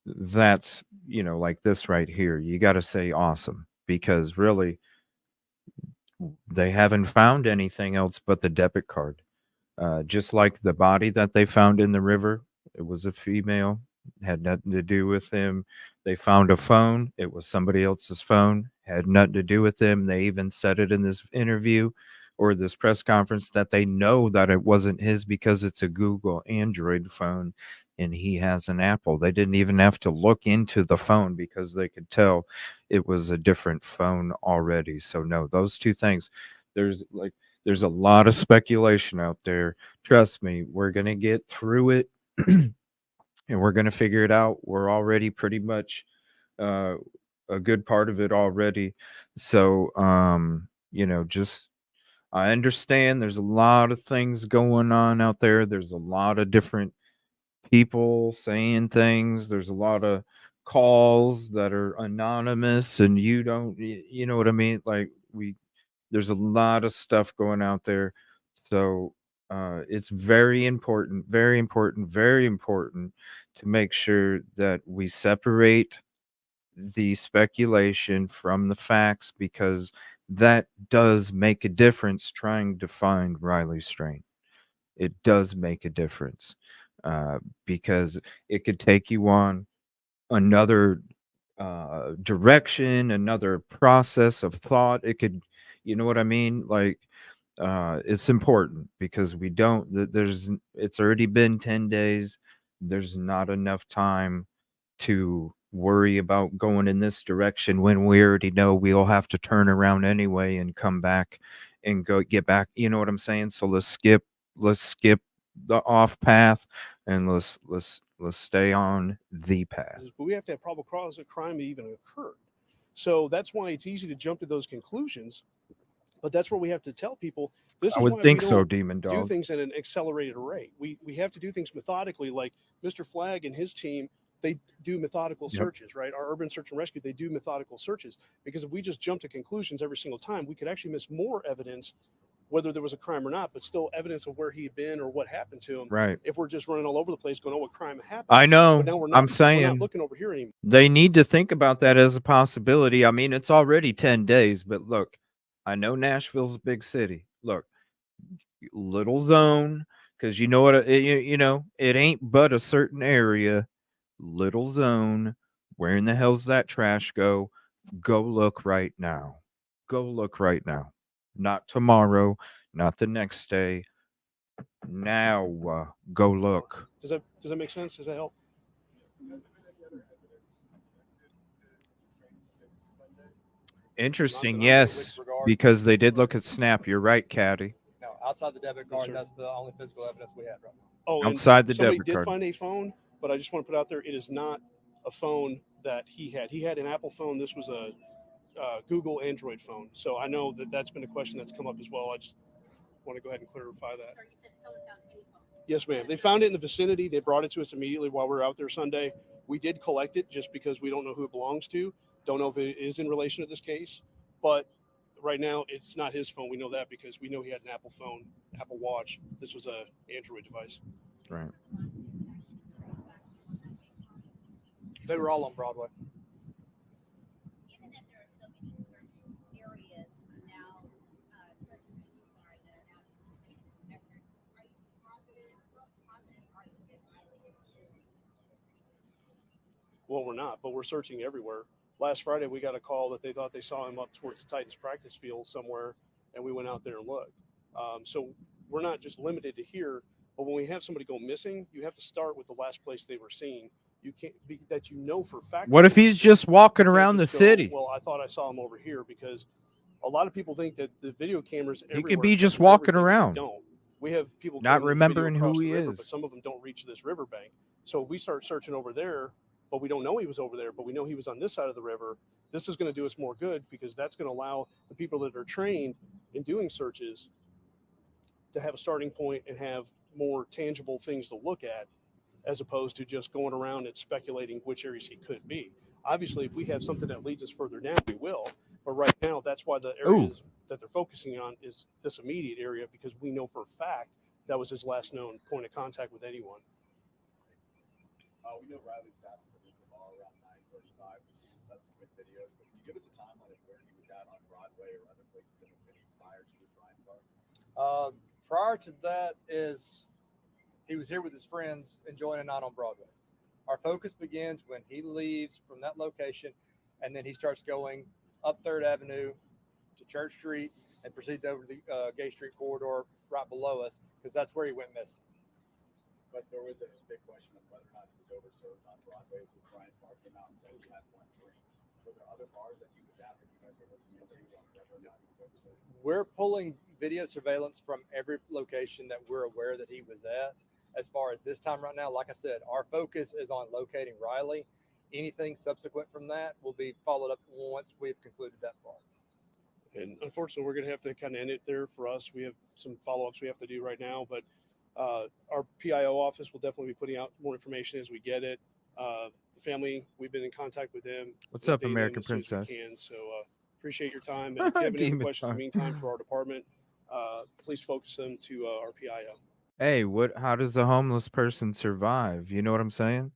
that's, like this right here, you got to say awesome, because really they haven't found anything else but the debit card. Just like the body that they found in the river, it was a female, had nothing to do with him. They found a phone, it was somebody else's phone, had nothing to do with him. They even said it in this interview or this press conference that they know that it wasn't his because it's a Google Android phone and he has an Apple. They didn't even have to look into the phone because they could tell it was a different phone already. So no, those two things, there's a lot of speculation out there. Trust me, we're going to get through it and we're going to figure it out. We're already pretty much a good part of it already. So, just I understand there's a lot of things going on out there. There's a lot of different people saying things. There's a lot of calls that are anonymous and you don't, you know what I mean? Like there's a lot of stuff going out there. So it's very important, very important, very important to make sure that we separate the speculation from the facts, because that does make a difference trying to find Riley Strain. It does make a difference because it could take you on another direction, another process of thought. It could, you know what I mean? Like, it's important because we don't, it's already been 10 days. There's not enough time to worry about going in this direction when we already know we'll have to turn around anyway and come back and get back. You know what I'm saying? So let's skip the off path and let's stay on the path. But we have to have probable cause of crime to even occur. So that's why it's easy to jump to those conclusions. But that's where we have to tell people. This is I would why think we so, don't Demon do Dog. things at an accelerated rate. We have to do things methodically. Like Mr. Flagg and his team, they do methodical searches, right? Our urban search and rescue, they do methodical searches, because if we just jump to conclusions every single time, we could actually miss more evidence, whether there was a crime or not, but still evidence of where he had been or what happened to him. Right. If we're just running all over the place going, oh, what crime happened? I know. But now we're not, I'm saying we're not looking over here anymore. they need to think about that as a possibility. I mean, it's already 10 days, but look, I know Nashville's a big city. Look, little zone, because you know what, it ain't but a certain area. Little zone. Where in the hell's that trash go? Go look right now. Go look right now. Not tomorrow, not the next day. Now go look. Does that make sense? Does that help? Interesting, Not in which yes, regard? because they did look at Snap. You're right, Caddy. No, outside the debit card, sir. that's the only physical evidence we had right now. Oh, and Outside the somebody debit did card. find a phone, but I just want to put out there, it is not a phone that he had. He had an Apple phone. This was a Google Android phone. So I know that that's been a question that's come up as well. I just want to go ahead and clarify that. Sir, you said someone found a phone. Yes, ma'am. They found it in the vicinity. They brought it to us immediately while we were out there Sunday. We did collect it just because we don't know who it belongs to. Don't know if it is in relation to this case, but right now it's not his phone. We know that because we know he had an Apple phone, Apple Watch. This was a Android device. Right. They were all on Broadway. Given that there are so many search areas now, search engines are that are now completing this effort, are you positive are you that Riley is still? Well, we're not, but we're searching everywhere. Last Friday, we got a call that they thought they saw him up towards the Titans practice field somewhere, and we went out there and looked. So we're not just limited to here, but when we have somebody go missing, you have to start with the last place they were seen. You can't be that you know for a fact. What if he's just walking You can't around the just go, city? Well, I thought I saw him over here because a lot of people think that the video cameras He everywhere could be just captures walking everything. around. We don't. We have people Not getting this video remembering across who the he river, is. but some of them don't reach this riverbank. So if we start searching over there, but we don't know he was over there, but we know he was on this side of the river, this is going to do us more good because that's going to allow the people that are trained in doing searches to have a starting point and have more tangible things to look at as opposed to just going around and speculating which areas he could be. Obviously, if we have something that leads us further down, we will. But right now, that's why the areas that they're focusing on is this immediate area because we know for a fact that was his last known point of contact with anyone. We know Riley was asked to leave the bar around 9:35. We've seen subsequent videos, but can you give us a timeline of where he was at on Broadway or other places in the city prior to the Giants bar? Prior to that is he was here with his friends enjoying a night on Broadway. Our focus begins when he leaves from that location, and then he starts going up 3rd Avenue to Church Street and proceeds over the Gay Street corridor right below us because that's where he went missing. But there was a big question of whether or not he was overserved on Broadway. The Giants bar came out and said he had one drink. Were there other bars that he was at that you guys are looking into on whether or not he was overserved? We're pulling video surveillance from every location that we're aware that he was at. As far as this time right now, like I said, our focus is on locating Riley. Anything subsequent from that will be followed up once we've concluded that part. And unfortunately, we're going to have to kind of end it there for us. We have some follow-ups we have to do right now, but our PIO office will definitely be putting out more information as we get it. The family, we've been in contact with them. What's We'll up, update them American as soon as we Princess? can. So appreciate your time. And if you have any other questions in the meantime for our department, please focus them to our PIO. Hey, how does a homeless person survive? You know what I'm saying?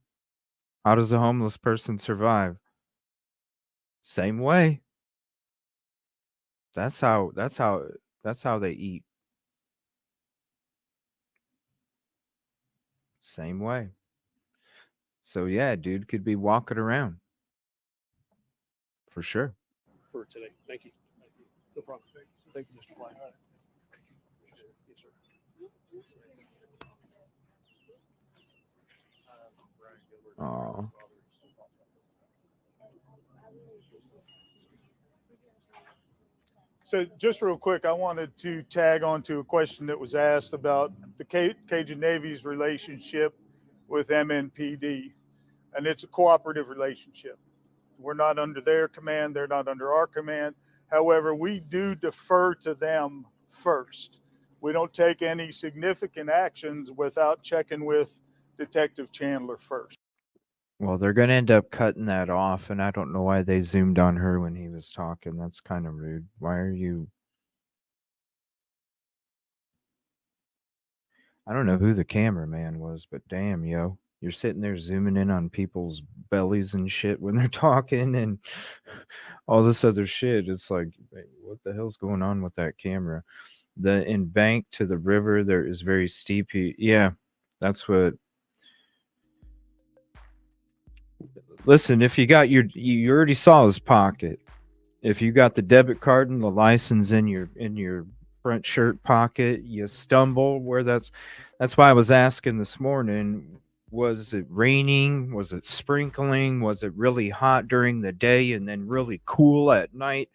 How does a homeless person survive? Same way. That's how they eat. Same way. So yeah, dude could be walking around. For sure. For today. Thank you. No problem. Thank you, Mr. Fly. Yes, sir. Oh. So just real quick, I wanted to tag on to a question that was asked about the Cajun Navy's relationship with MNPD, and it's a cooperative relationship. We're not under their command. They're not under our command. However, we do defer to them first. We don't take any significant actions without checking with Detective Chandler first. Well, they're going to end up cutting that off, and I don't know why they zoomed on her when he was talking. That's kind of rude. Why are you... I don't know who the cameraman was, but damn, yo. You're sitting there zooming in on people's bellies and shit when they're talking and all this other shit. It's like, what the hell's going on with that camera? The embank to the river there is very steep. Yeah, that's what... Listen, if you got you already saw his pocket. If you got the debit card and the license in your front shirt pocket. You stumble where that's why I was asking this morning, was it raining? Was it sprinkling? Was it really hot during the day and then really cool at night?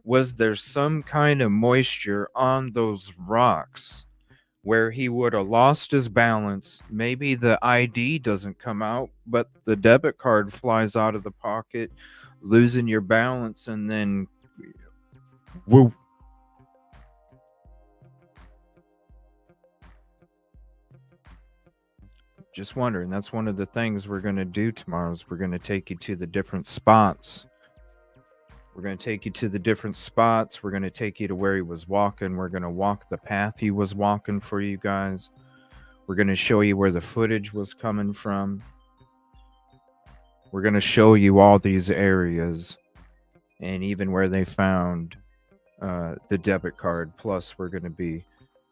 Was there some kind of moisture on those rocks where he would have lost his balance? Maybe the ID doesn't come out, but the debit card flies out of the pocket, losing your balance, and then woo. Just wondering. That's one of the things we're going to do tomorrow is we're going to take you to the different spots. We're going to take you to the different spots. We're going to take you to where he was walking. We're going to walk the path he was walking for you guys. We're going to show you where the footage was coming from. We're going to show you all these areas and even where they found the debit card. Plus, we're going to be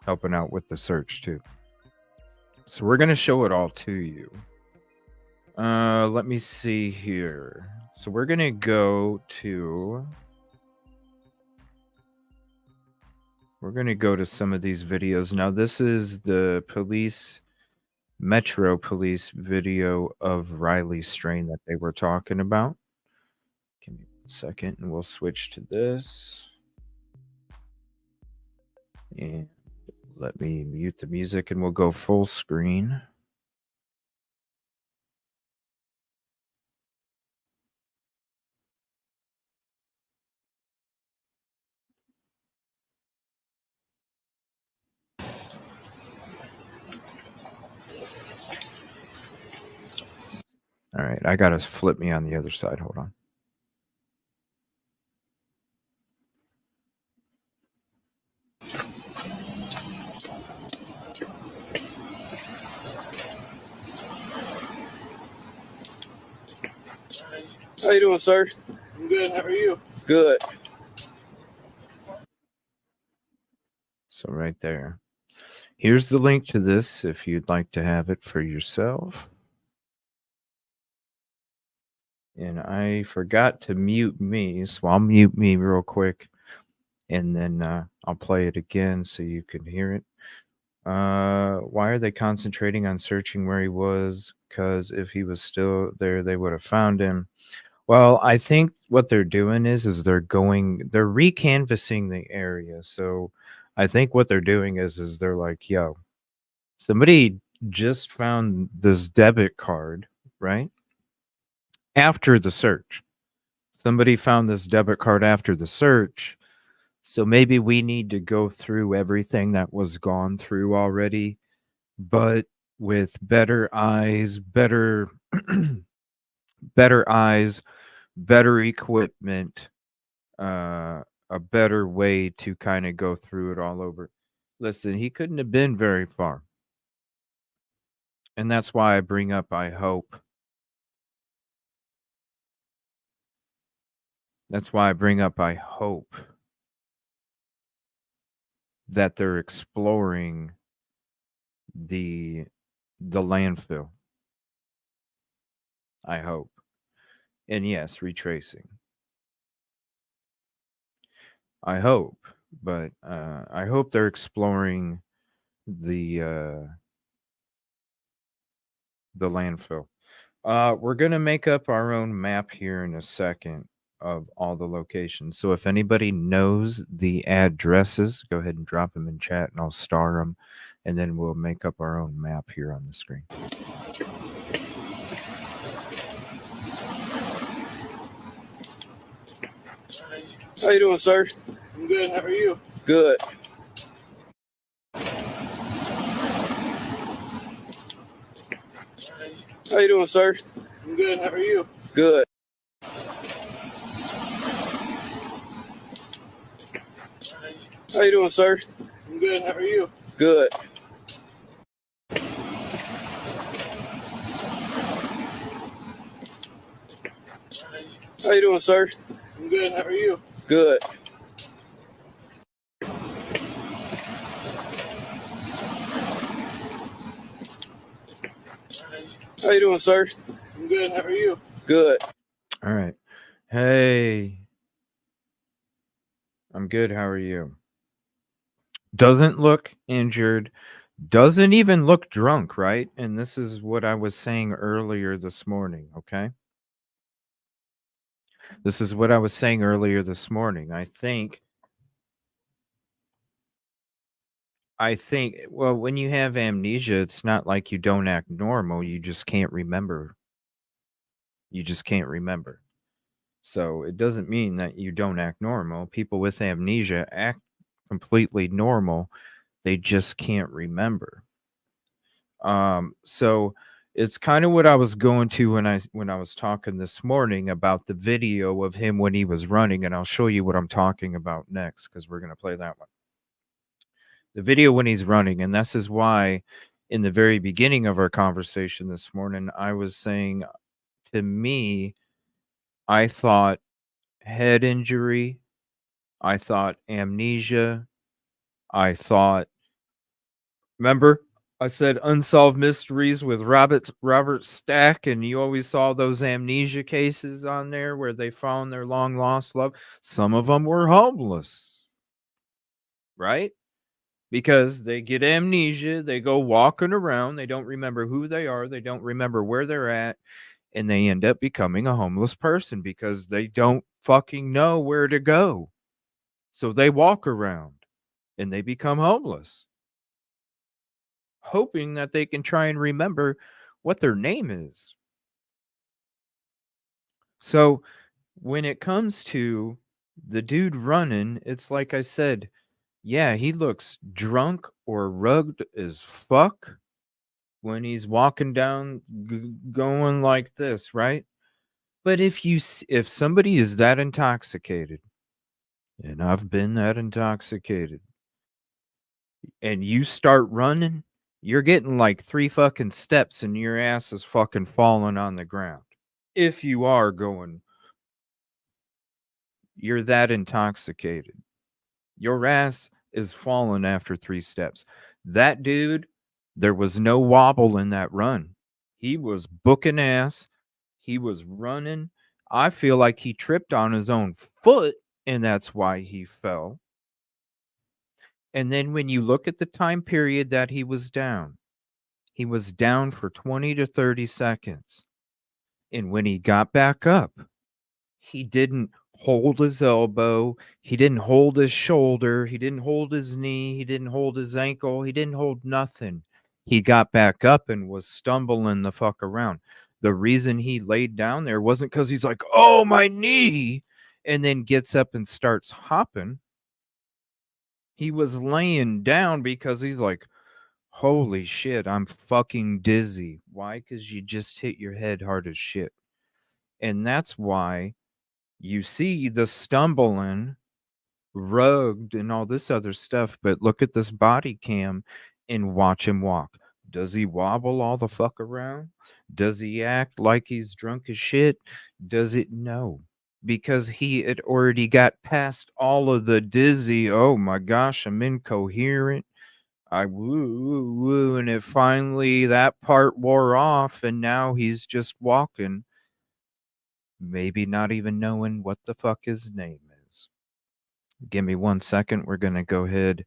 helping out with the search too. So we're going to show it all to you. Let me see here. So we're going to go to some of these videos. Now, this is the Metro Police video of Riley Strain that they were talking about. Give me a second and we'll switch to this. And let me mute the music and we'll go full screen. All right, I got to flip me on the other side. Hold on. How you doing, sir? I'm good. How are you? Good. So right there. Here's the link to this if you'd like to have it for yourself. And I forgot to mute me, so I'll mute me real quick. And then I'll play it again so you can hear it. Why are they concentrating on searching where he was? Because if he was still there, they would have found him. Well, I think what they're doing is they're recanvassing the area. So I think what they're doing is they're like, yo, somebody just found this debit card, right? After the search. Somebody found this debit card after the search. So maybe we need to go through everything that was gone through already, but with better eyes, better equipment, a better way to kind of go through it all over. Listen, he couldn't have been very far. And that's why I bring up I hope. That's why I bring up I hope that they're exploring the landfill. I hope. And yes, retracing. I hope, but I hope they're exploring the landfill. We're gonna make up our own map here in a second of all the locations. So if anybody knows the addresses, go ahead and drop them in chat, and I'll star them, and then we'll make up our own map here on the screen. How you doing, sir? I'm good. How are you? Good. How you doing, sir? I'm good. How are you? Good. How you doing, sir? I'm good. How are you? Good. How you doing, sir? I'm good. How are you? Good. How you doing, sir? I'm good. How are you? Good. All right. Hey. I'm good. How are you? Doesn't look injured, doesn't even look drunk, right? And this is what I was saying earlier this morning, okay? This is what I was saying earlier this morning. I think, well, when you have amnesia, it's not like you don't act normal. You just can't remember. You just can't remember. So it doesn't mean that you don't act normal. People with amnesia act completely normal. They just can't remember. So it's kind of what I was going to when I was talking this morning about the video of him when he was running, and I'll show you what I'm talking about next because we're gonna play that one. The video when he's running, and this is why in the very beginning of our conversation this morning, I was saying, to me, I thought head injury, I thought amnesia, I thought, remember I said unsolved mysteries with Robert Stack, and you always saw those amnesia cases on there where they found their long lost love. Some of them were homeless, right? Because they get amnesia, they go walking around, they don't remember who they are, they don't remember where they're at, and they end up becoming a homeless person because they don't fucking know where to go. So they walk around and they become homeless, hoping that they can try and remember what their name is. So when it comes to the dude running, it's like I said, yeah, he looks drunk or rugged as fuck when he's walking down going like this, right? But if somebody is that intoxicated, and I've been that intoxicated, and you start running, you're getting like 3 fucking steps and your ass is fucking falling on the ground. If you are going, you're that intoxicated. Your ass is falling after 3 steps. That dude, there was no wobble in that run. He was booking ass. He was running. I feel like he tripped on his own foot, and that's why he fell. And then when you look at the time period that he was down for 20 to 30 seconds. And when he got back up, he didn't hold his elbow, he didn't hold his shoulder, he didn't hold his knee, he didn't hold his ankle, he didn't hold nothing. He got back up and was stumbling the fuck around. The reason he laid down there wasn't because he's like, oh, my knee, and then gets up and starts hopping. He was laying down because he's like, holy shit, I'm fucking dizzy. Why? Because you just hit your head hard as shit. And that's why you see the stumbling, rugged, and all this other stuff. But look at this body cam and watch him walk. Does he wobble all the fuck around? Does he act like he's drunk as shit? Does it? No. Because he had already got past all of the dizzy, oh my gosh, I'm incoherent. I woo, woo, woo, and it finally, that part wore off, and now he's just walking, maybe not even knowing what the fuck his name is. Give me 1 second. We're going to go ahead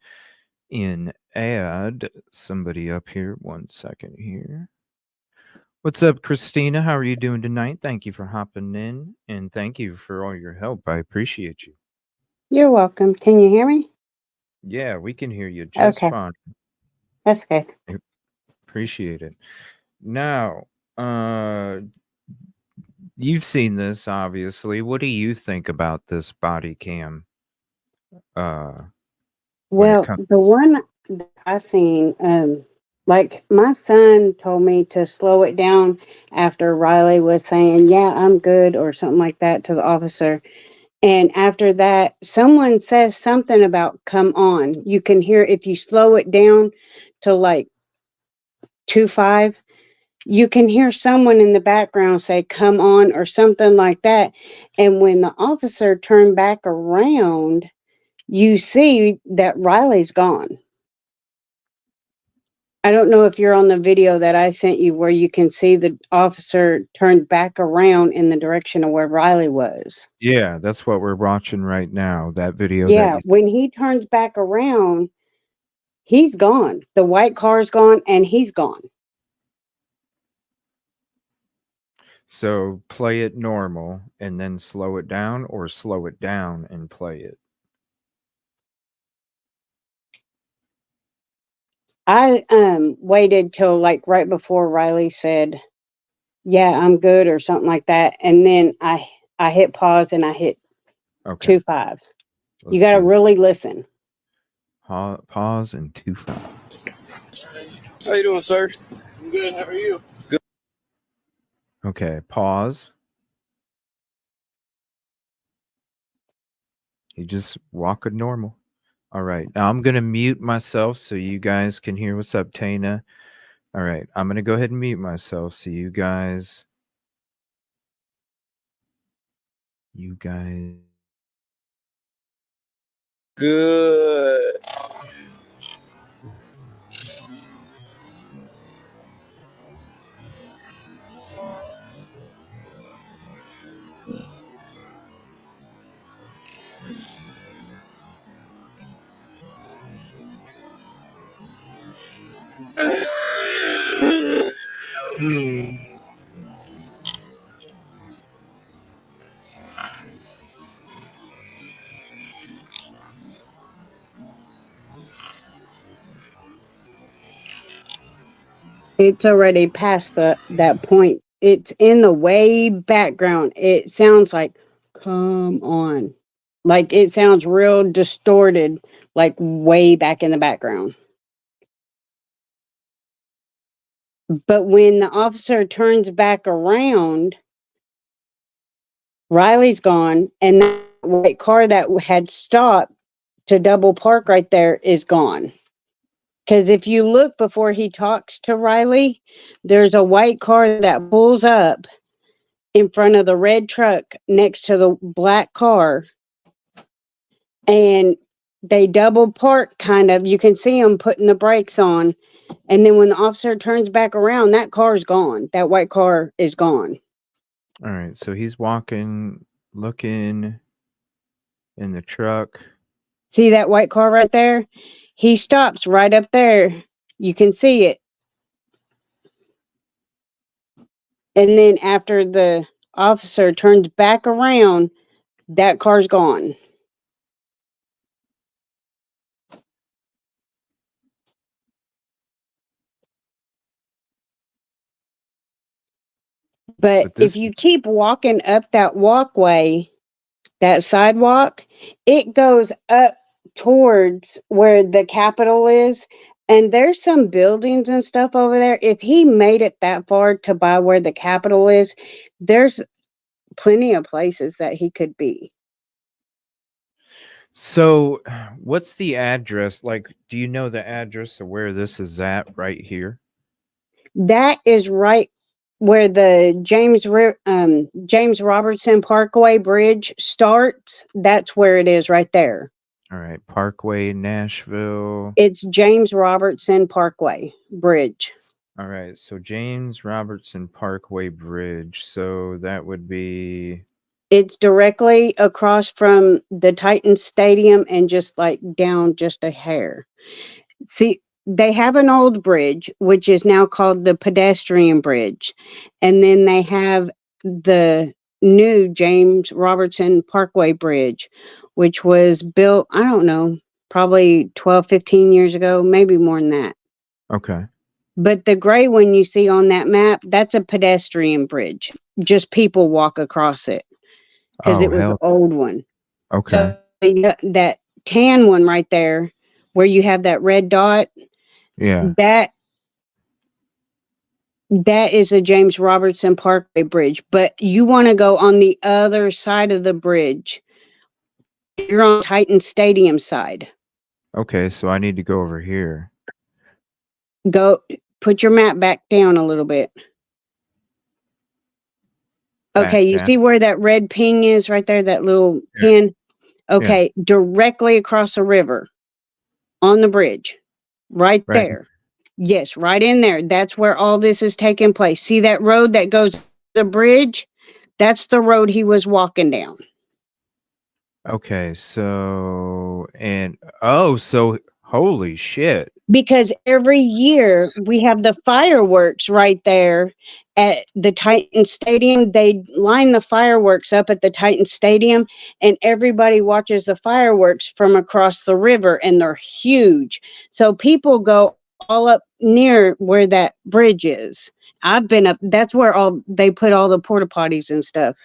and add somebody up here. 1 second here. What's up, Christina? How are you doing tonight? Thank you for hopping in, and thank you for all your help. I appreciate you. You're welcome. Can you hear me? Yeah, we can hear you just Okay. fine. That's good. Appreciate it. Now, you've seen this, obviously. What do you think about this body cam? Well, the one that I seen, like my son told me to slow it down after Riley was saying, "Yeah, I'm good," or something like that to the officer. And after that, someone says something about "come on." You can hear if you slow it down to like 2.5. You can hear someone in the background say "come on" or something like that. And when the officer turned back around, you see that Riley's gone. I don't know if you're on the video that I sent you where you can see the officer turned back around in the direction of where Riley was. Yeah, that's what we're watching right now, that video that Yeah, you when he turns back around, He's gone. The white car's gone and he's gone. So play it normal and then slow it down, or slow it down and play it. I waited till like right before Riley said, "Yeah, I'm good" or something like that, and then I hit pause and I hit Okay. 2.5. You Let's got to do really listen. pause and 2.5. How you doing, sir? I'm good. How are you? Good. Okay, pause. You just walk it normal. All right. Now I'm going to mute myself so you guys can hear what's up, Tana. All right. I'm going to go ahead and mute myself so you guys. Good. It's already past that point. It's in the way background. It sounds like, come on. Like it sounds real distorted, like way back in the background. But when the officer turns back around, Riley's gone, and that white car that had stopped to double park right there is gone. Because if you look before he talks to Riley, there's a white car that pulls up in front of the red truck next to the black car, and they double park kind of. You can see them putting the brakes on, and then when the officer turns back around, that car's gone. That white car is gone. All right. So he's walking, looking in the truck. See that white car right there? He stops right up there. You can see it. And then after the officer turns back around, that car's gone. But if you keep walking up that walkway, that sidewalk, it goes up towards where the Capitol is. And there's some buildings and stuff over there. If he made it that far to by where the Capitol is, there's plenty of places that he could be. So, what's the address? Like, do you know the address of where this is at right here? That is right where the James Robertson Parkway Bridge starts. That's where it is right there. All right, Parkway, Nashville. It's James Robertson Parkway Bridge. All right, so James Robertson Parkway Bridge. So that would be. It's directly across from the Titans Stadium and just like down just a hair. See, they have an old bridge, which is now called the pedestrian bridge. And then they have the new James Robertson Parkway Bridge, which was built, I don't know, probably 12, 15 years ago, maybe more than that. Okay. But the gray one you see on that map, that's a pedestrian bridge. Just people walk across it because it was the old one. Okay. So that tan one right there, where you have that red dot, yeah, that is a James Robertson Parkway Bridge. But you want to go on the other side of the bridge. You're on Titan Stadium side. Okay, so I need to go over here. Go put your map back down a little bit. Okay, you see where that red ping is right there, that little pin? Okay, directly across the river on the bridge. Right there. Yes, right in there. That's where all this is taking place. See that road that goes to the bridge? That's the road he was walking down. Okay, so so Holy shit. Because every year we have the fireworks right there at the Titan Stadium. They line the fireworks up at the Titan Stadium, and everybody watches the fireworks from across the river, and they're huge. So people go all up near where that bridge is. I've been up. That's where all they put all the porta potties and stuff.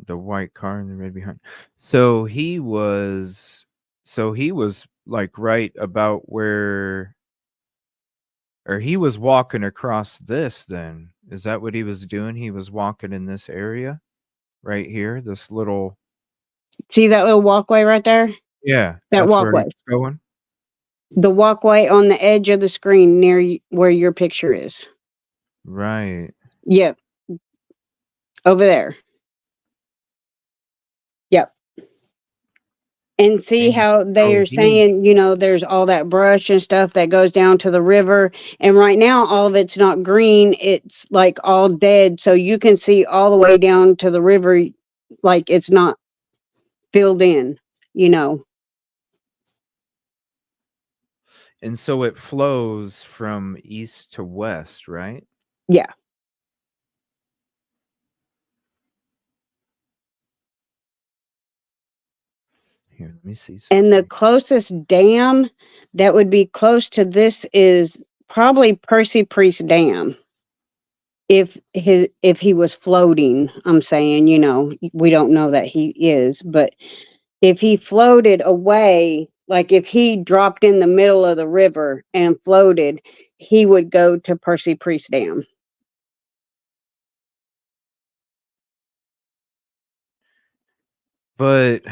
The white car and the red behind. So he was like right about where, or he was walking across this then. Is that what he was doing? He was walking in this area right here, this little. See that little walkway right there? Yeah, That that's where he walkway. was going. The walkway on the edge of the screen near where your picture is. Right. Yep. Over there. Yep. And see And how they so are he saying, there's all that brush and stuff that goes down to the river. And right now, all of it's not green. It's like all dead. So you can see all the way down to the river, like it's not filled in, And so it flows from east to west, right? Yeah. Here, let me see And the something. closest dam that would be close to this is probably Percy Priest Dam. If he was floating, I'm saying, we don't know that he is, but if he floated away, like if he dropped in the middle of the river and floated, he would go to Percy Priest Dam. But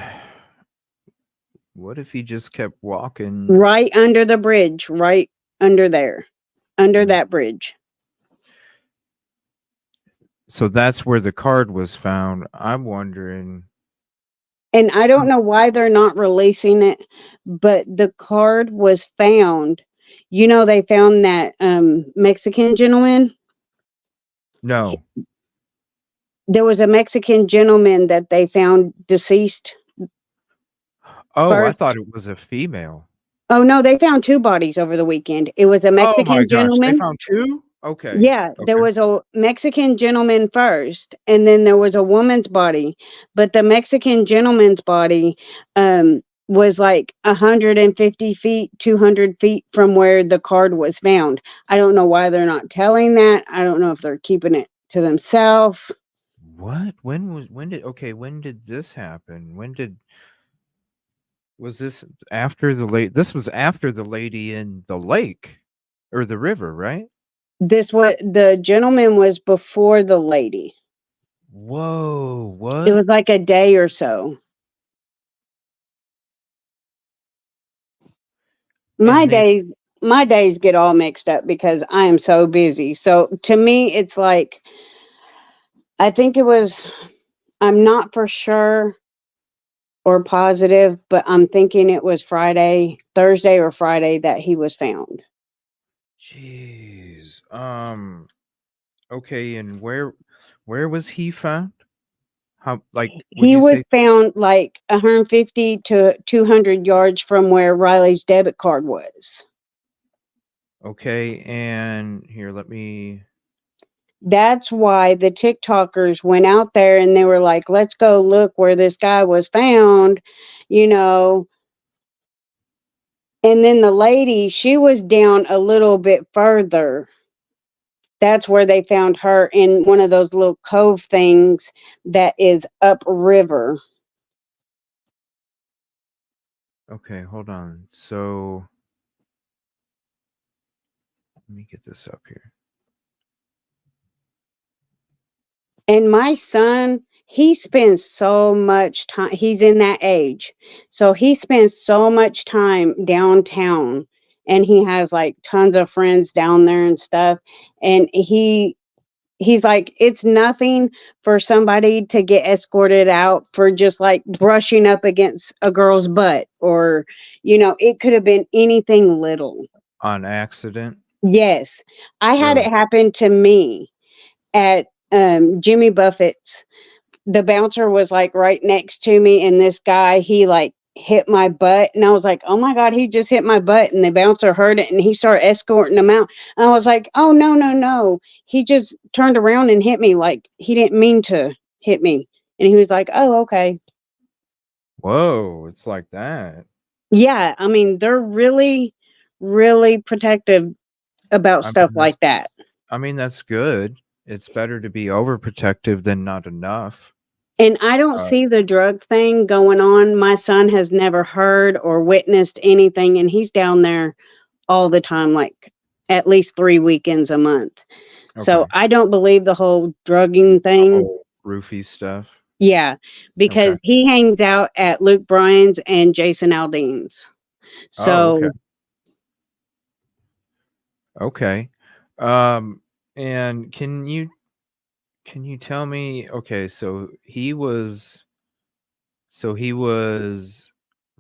what if he just kept walking? Right under the bridge, right under there, under that bridge. So that's where the card was found. I'm wondering. And I don't know why they're not releasing it, but the card was found. They found that Mexican gentleman. No. There was a Mexican gentleman that they found deceased. Oh, I first. thought it was a female. Oh no, they found 2 bodies over the weekend. It was a Oh my Mexican gosh, they gentleman. found 2? Okay. Yeah, there was a Mexican gentleman first, and then there was a woman's body. But the Mexican gentleman's body was like 150 feet, 200 feet from where the card was found. I don't know why they're not telling that. I don't know if they're keeping it to themselves. What? When did this happen? Was this after this was after the lady in the lake or the river, right? The gentleman was before the lady. Whoa, It what? was like a day or so. My days get all mixed up because I am so busy. So to me, it's like, I think I'm not for sure or positive, but I'm thinking it was Thursday or Friday that he was found. Jeez. Okay, and where was he found? How, like, would He you was say? found like 150 to 200 yards from where Riley's debit card was. Okay, and here, let me. That's why the TikTokers went out there and they were like, let's go look where this guy was found, And then the lady, she was down a little bit further. That's where they found her, in one of those little cove things that is upriver. Okay, hold on. So let me get this up here. And my son, he spends so much time, he's in that age. So he spends so much time downtown, and he has like tons of friends down there and stuff. And he's like, it's nothing for somebody to get escorted out for just like brushing up against a girl's butt, or, it could have been anything little. On accident? Yes. I had it Really? happen to me at Jimmy Buffett's the bouncer was like right next to me, and this guy, he like hit my butt, and I was like, oh my God, he just hit my butt. And the bouncer heard it and he started escorting him out. And I was like, oh no, no, no. He just turned around and hit me. Like he didn't mean to hit me. And he was like, oh, okay. Whoa, it's like that. Yeah. I mean, they're really, really protective about I stuff mean, like that. that's good. It's better to be overprotective than not enough. And I don't see the drug thing going on. My son has never heard or witnessed anything, and he's down there all the time, like at least 3 weekends a month. So Okay. I don't believe the whole drugging The thing. whole roofie stuff. Yeah, because Okay. he hangs out at Luke Bryan's and Jason Aldean's. Oh, okay. So Okay. And can you tell me, okay, so he was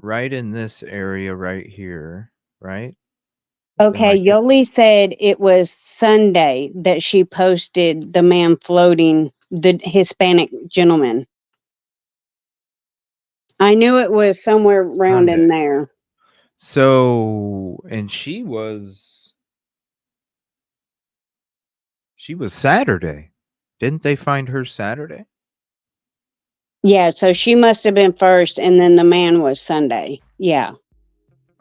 right in this area right here, right? Am okay, I get Yoli said it was Sunday that she posted the man floating, the Hispanic gentleman. I knew it was somewhere around Sunday? in there. So, and she was Saturday. Didn't they find her Saturday? Yeah, so she must have been first, and then the man was Sunday. Yeah.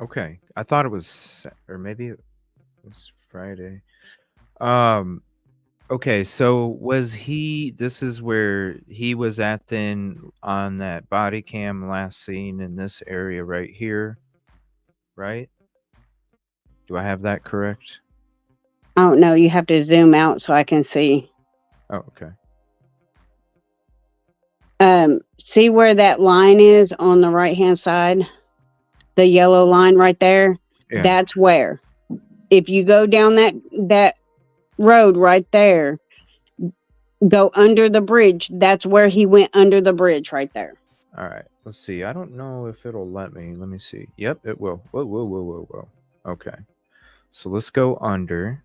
Okay. I thought it was, or maybe it was Friday. Okay, so was this is where he was at then on that body cam last seen in this area right here, right? Do I have that correct? I don't know. You have to zoom out so I can see. Oh, okay. See where that line is on the right-hand side? The yellow line right there? Yeah. That's where. If you go down that road right there, go under the bridge, that's where he went, under the bridge right there. All right. Let's see. I don't know if it'll let me. Let me see. Yep, it will. Whoa, whoa, whoa, whoa, whoa. Okay. So let's go under.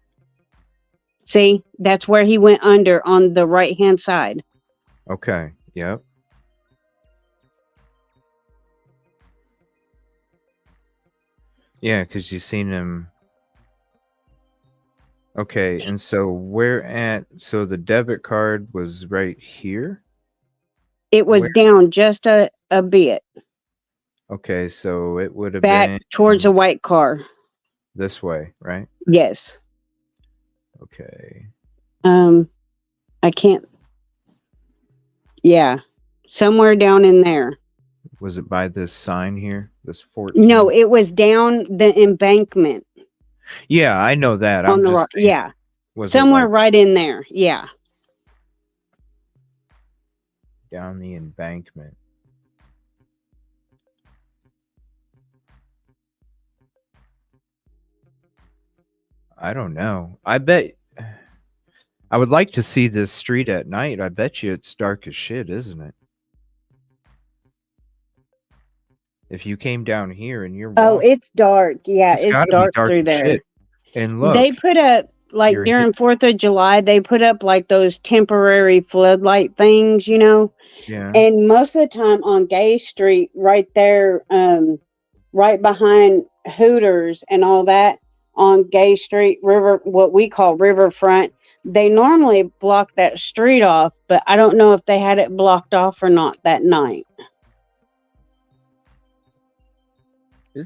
See? That's where he went under on the right-hand side. Okay. Yep. Yeah, because you seen him. Okay, and so so the debit card was right here? It was Where? down just a bit. Okay, so it would have Back been towards a white car. this way, right? Yes. Okay. I can't. Yeah. Somewhere down in there. Was it by this sign here? This 14? No, it was down the embankment. Yeah, I know that. On I'm the just right. saying, Yeah. was it Somewhere like right in there. Yeah. down the embankment? I don't know. I bet I would like to see this street at night. I bet you it's dark as shit, isn't it? If you came down here and you're Oh, walking, it's dark. Yeah, it's it's got to be dark dark through as there. shit. And They look, put up, like you're during 4th of July, they put up like those temporary floodlight things, yeah, And most of the time on Gay Street, right there, right behind Hooters and all that, on Gay Street, what we call Riverfront, they normally block that street off, but I don't know if they had it blocked off or not that night.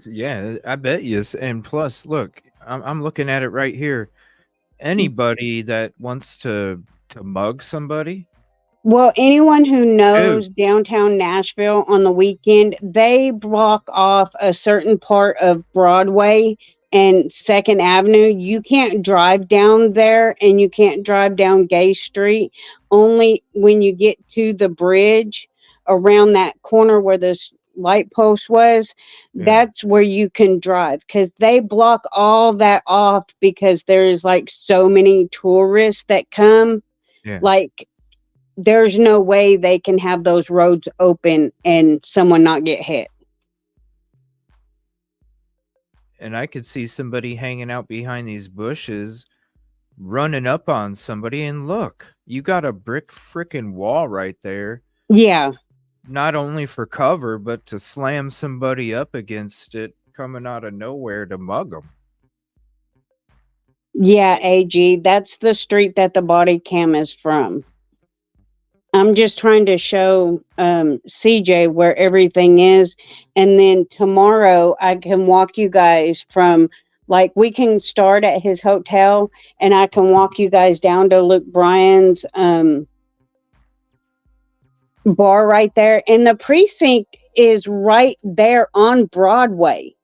yeah, I bet you. And plus, look, I'm looking at it right here. Anybody that wants to mug somebody, Well, anyone who dude, knows downtown Nashville on the weekend, they block off a certain part of Broadway and 2nd Avenue. You can't drive down there, and you can't drive down Gay Street. Only when you get to the bridge around that corner where this light post was, yeah, that's where you can drive, because they block all that off because there's like so many tourists that come. yeah. Like, there's no way they can have those roads open and someone not get hit. And I could see somebody hanging out behind these bushes, running up on somebody. And look, you got a brick frickin' wall right there. Yeah. Not only for cover, but to slam somebody up against it coming out of nowhere to mug them. Yeah, AG, that's the street that the body cam is from. I'm just trying to show CJ where everything is. And then tomorrow I can walk you guys from, like, we can start at his hotel and I can walk you guys down to Luke Bryan's bar right there. And the precinct is right there on Broadway.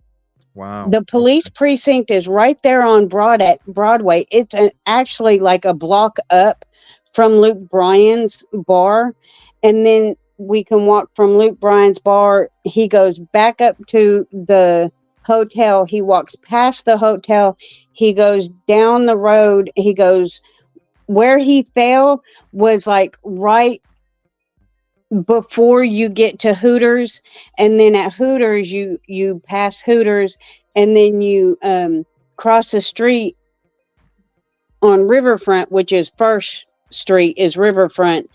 Wow. The police precinct is right there on Broadway. It's actually like a block up from Luke Bryan's bar. And then we can walk from Luke Bryan's bar. He goes back up to the hotel. He walks past the hotel. He goes down the road. He goes where he fell was like right before you get to Hooters, and then at Hooters you pass Hooters and then you cross the street on Riverfront, which is First Street is Riverfront,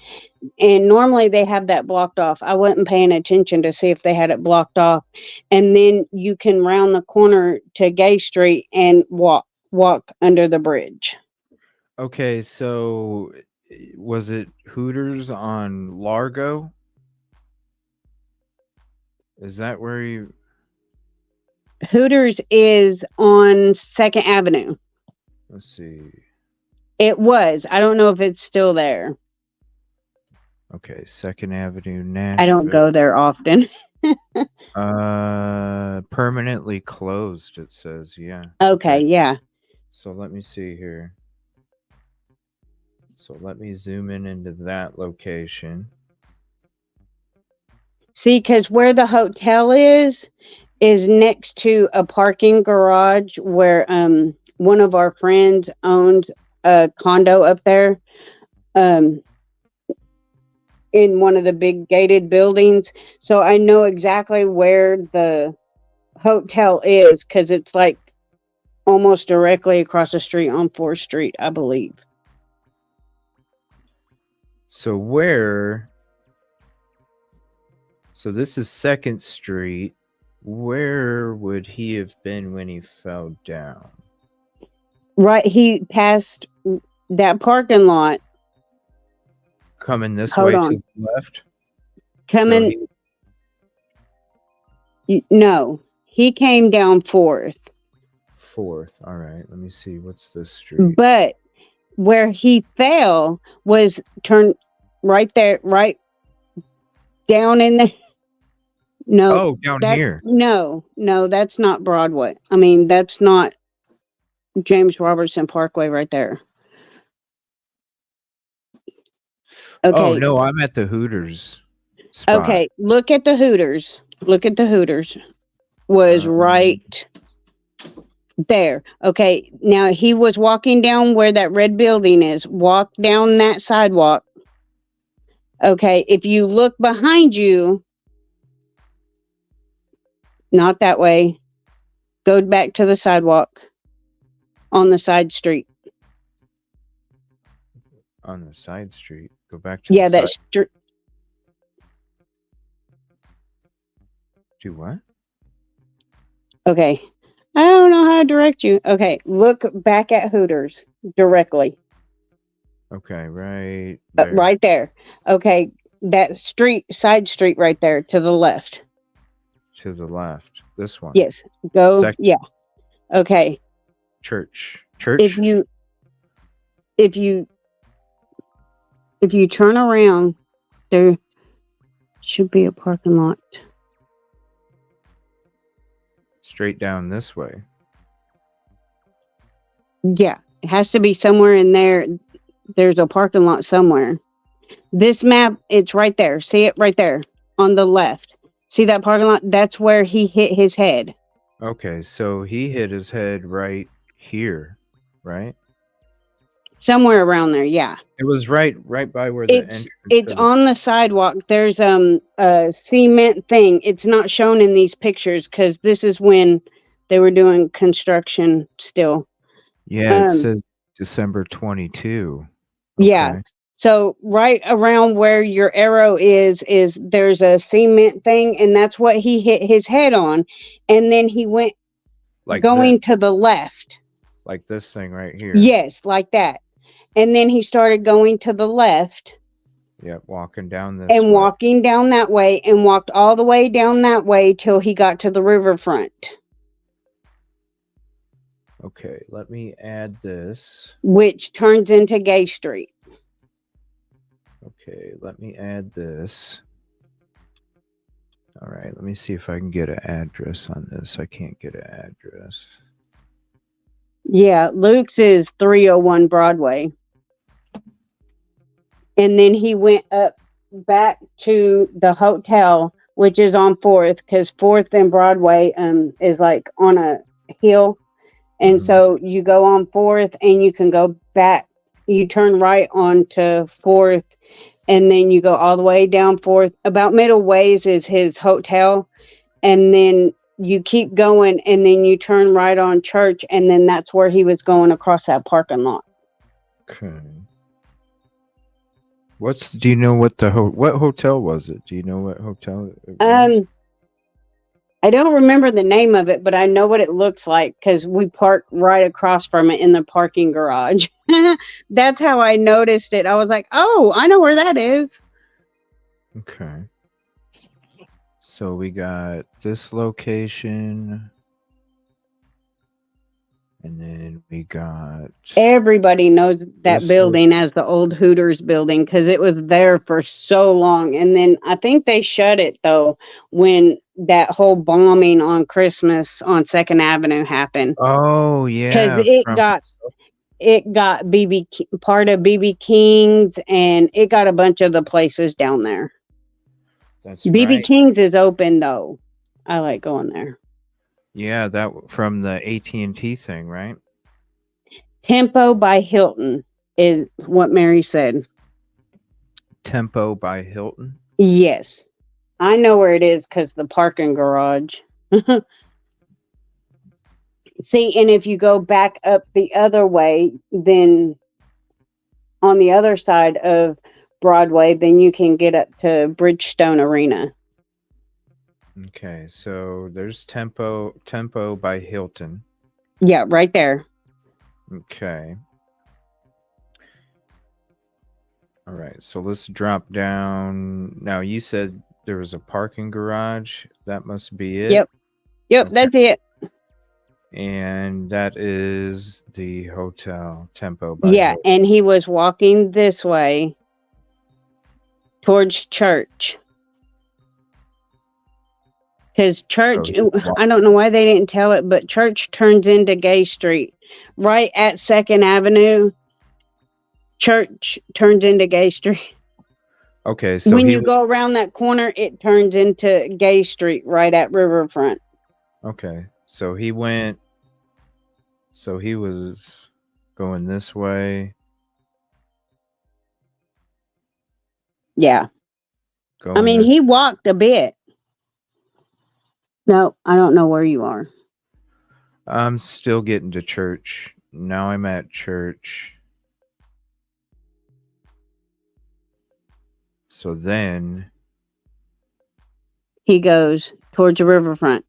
and normally they have that blocked off. I wasn't paying attention to see if they had it blocked off. And then you can round the corner to Gay Street and walk under the bridge. Okay, so was it Hooters on Largo? Is that where you... Hooters is on 2nd Avenue. Let's see. It was. I don't know if it's still there. Okay, 2nd Avenue, Nashville. I don't go there often. Permanently closed, it says, yeah. Okay, yeah. So let me see here. So let me zoom in into that location. See, because where the hotel is next to a parking garage where one of our friends owns a condo up there in one of the big gated buildings. So I know exactly where the hotel is because it's like almost directly across the street on 4th Street, I believe. So where... So this is 2nd Street. Where would he have been when he fell down? Right, he passed that parking lot. Coming this Hold way on. to the left? Coming... No, he came down 4th. 4th. All right. Let me see. What's this street? But where he fell was turned right there, right down in the... No. Oh, down here. No, that's not Broadway. I mean, that's not James Robertson Parkway right there. Okay. Oh, no, I'm at the Hooters spot. Okay, look at the Hooters. Look at the Hooters. Was right there. Okay, now he was walking down where that red building is. Walk down that sidewalk. Okay, if you look behind you, not that way, go back to the sidewalk on the side street. On the side street. Go back to the that street. Do what? Okay. I don't know how to direct you. Okay, look back at Hooters directly. Okay, right there. Right there. Okay, that side street right there to the left. To the left. This one. Yes. Go. Yeah. Okay. Church. If you turn around, there should be a parking lot. Straight down this way. Yeah, it has to be somewhere in there. There's a parking lot somewhere. This map, it's right there. See it right there on the left. See that parking lot? That's where he hit his head. Okay, so he hit his head right here, right? Somewhere around there, yeah. It was right by where the entrance. It's on the sidewalk. There's a cement thing. It's not shown in these pictures because this is when they were doing construction still. Yeah, it says December 22. Okay. Yeah. So right around where your arrow is there's a cement thing, and that's what he hit his head on. And then he went Like this, going to the left. like this thing right here. Yes, like that. And then he started going to the left Yep, walking down this and way. walking down that way and walked all the way down that way till he got to the riverfront, Okay, let me add this. which turns into Gay Street. Okay, let me add this. All right, let me see if I can get an address on this. I can't get an address. Yeah, Luke's is 301 Broadway. And then he went up back to the hotel, which is on 4th, because 4th and Broadway is like on a hill. And so you go on 4th and you can go back. You turn right onto 4th and then you go all the way down 4th. About middle ways is his hotel. And then you keep going and then you turn right on Church. And then that's where he was going across that parking lot. Okay. Do you know what what hotel was it? Do you know what hotel it was? I don't remember the name of it, but I know what it looks like because we parked right across from it in the parking garage. That's how I noticed it. I was like, oh, I know where that is. Okay. So we got this location. And then we got... Everybody knows that building as the old Hooters building because it was there for so long. And then I think they shut it, though, when that whole bombing on Christmas on 2nd Avenue happened. Oh, yeah. Because it got part of BB King's, and it got a bunch of the places down there. That's BB right. King's is open, though. I like going there. Yeah, that from the AT&T thing, right? Tempo by Hilton is what Mary said. Tempo by Hilton? Yes. I know where it is because the parking garage. See, and if you go back up the other way, then on the other side of Broadway, then you can get up to Bridgestone Arena. Okay, so there's Tempo by Hilton. Yeah, right there. Okay. All right, so let's drop down. Now, you said there was a parking garage. That must be it. Yep, okay. That's it. And that is the hotel, Tempo by Hilton. And he was walking this way towards Church. Because Church, I don't know why they didn't tell it, but Church turns into Gay Street. Right at 2nd Avenue, Church turns into Gay Street. Okay, so when you go around that corner, it turns into Gay Street right at Riverfront. Okay, so he was going this way. Yeah. I mean, he walked a bit. No, I don't know where you are. I'm still getting to Church. Now I'm at Church. So then he goes towards the riverfront.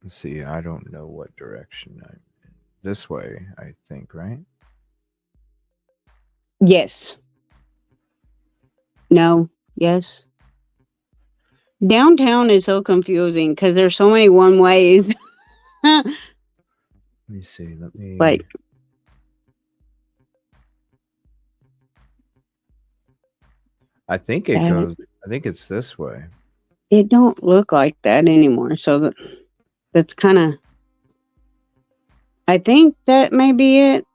Let's see, I don't know what direction I'm in. This way, I think, right? Yes. No. Yes. Downtown is so confusing because there's so many one ways. Let me see. Like. I think it goes. I think it's this way. It don't look like that anymore. So that's kind of. I think that may be it.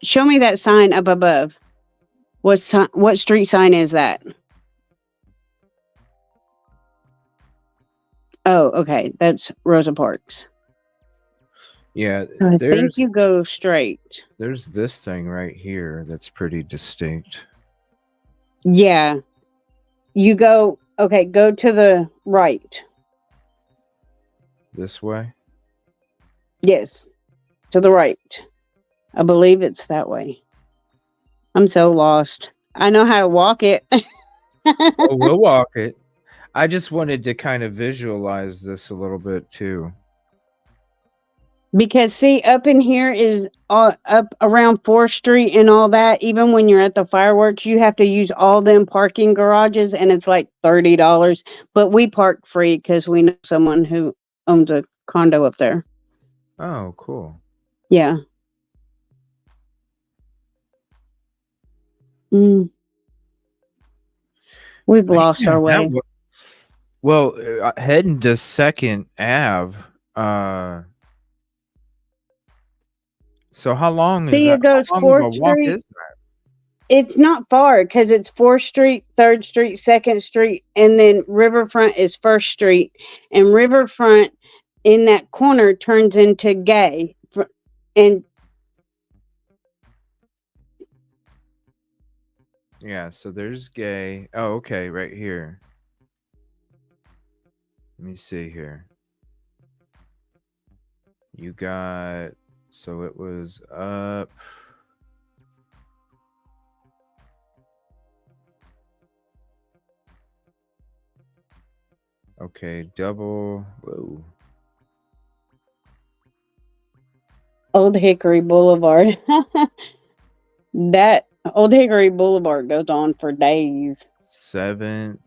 Show me that sign up above. What street sign is that? Oh, okay. That's Rosa Parks. Yeah, I think you go straight. There's this thing right here that's pretty distinct. Yeah. You go, okay, go to the right. This way? Yes. To the right. I believe it's that way. I'm so lost. I know how to walk it. Oh, we'll walk it. I just wanted to kind of visualize this a little bit too. Because see, up in here is up around 4th Street and all that. Even when you're at the fireworks, you have to use all them parking garages, and it's like $30. But we park free because we know someone who owns a condo up there. Oh, cool. Yeah. We've lost our way. Well, heading to 2nd Ave. So how long is See, that? it goes How long of a 4th walk Street. is that? It's not far because it's 4th Street, 3rd Street, 2nd Street, and then Riverfront is 1st Street. And Riverfront in that corner turns into Gay. And Yeah, so there's Gay. Oh, okay, right here. Let me see here. You got, so it was up. Okay, double. Whoa. Old Hickory Boulevard. That Old Hickory Boulevard goes on for days. 7th.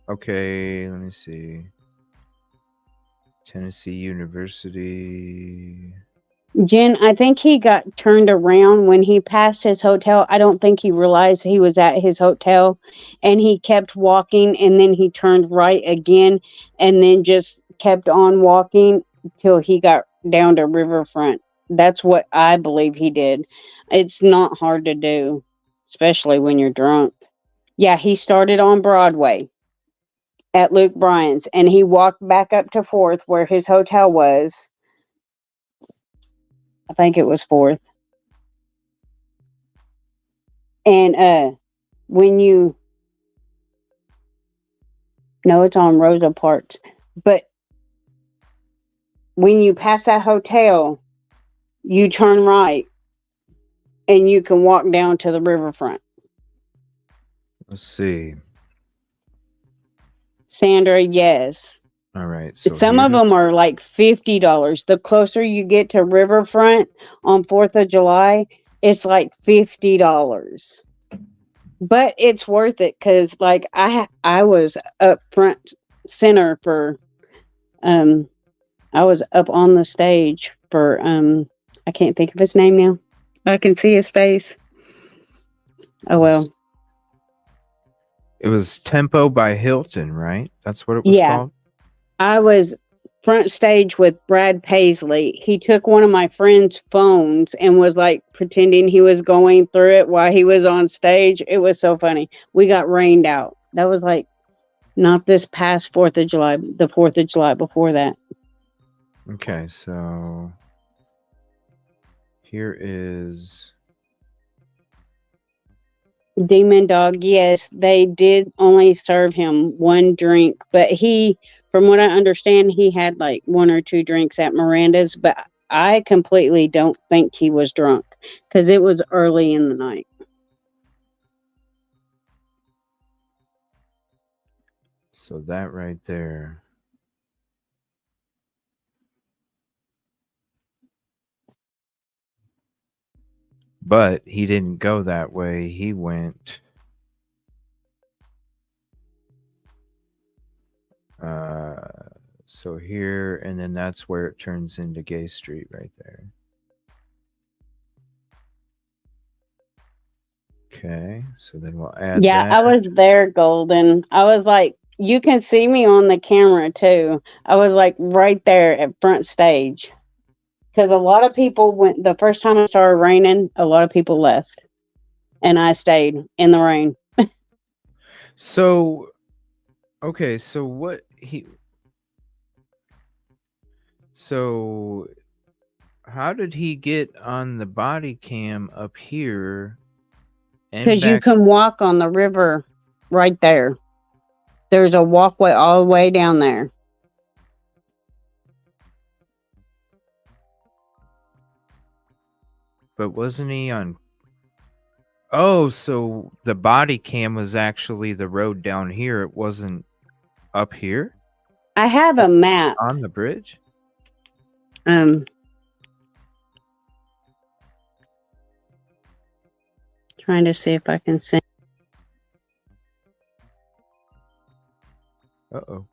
Okay, let me see. Tennessee University. Jen, I think he got turned around when he passed his hotel. I don't think he realized he was at his hotel, and he kept walking, and then he turned right again and then just kept on walking till he got down to Riverfront. That's what I believe he did. It's not hard to do, especially when you're drunk. Yeah, he started on Broadway at Luke Bryan's, and he walked back up to 4th where his hotel was. I think it was 4th. And when you no, it's on Rosa Parks. But when you pass that hotel, you turn right and you can walk down to the riverfront. Let's see. Sandra, yes. All right. So some of them are like $50. The closer you get to Riverfront on 4th of July, it's like $50. But it's worth it because, like, I was up front center for, I was up on the stage for, I can't think of his name now. I can see his face. Oh, well. It was Tempo by Hilton, right? That's what it was called? I was front stage with Brad Paisley. He took one of my friend's phones and was like pretending he was going through it while he was on stage. It was so funny. We got rained out. That was like not this past 4th of July, the 4th of July before that. Okay, so here is Demon Dog. Yes, they did only serve him one drink, but he, from what I understand, he had like 1 or 2 drinks at Miranda's, but I completely don't think he was drunk because it was early in the night. So that right there. But he didn't go that way. He went so here, and then that's where it turns into Gay Street right there. Okay, so then we'll add that. I was there, Golden. I was like, you can see me on the camera too. I was like right there at front stage. Because a lot of people went, the first time it started raining, a lot of people left. And I stayed in the rain. So, okay, so what so how did he get on the body cam up here? Because you can walk on the river right there. There's a walkway all the way down there. But wasn't he on Oh, so the body cam was actually the road down here. It wasn't up here I have a map. on the bridge? Trying to see if I can send. Uh-oh.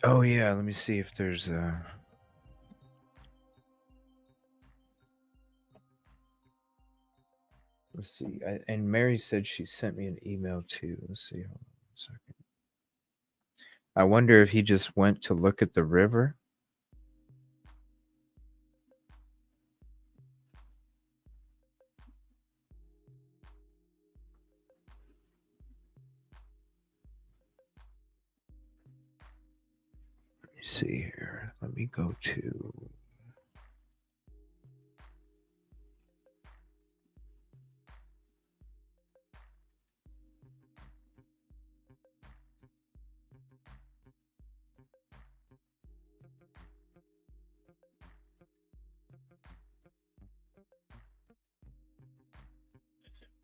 Oh, yeah. Let me see if there's let's see. And Mary said she sent me an email too. Let's see. Hold on a second. I wonder if he just went to look at the river. Let me see here. Let me go to.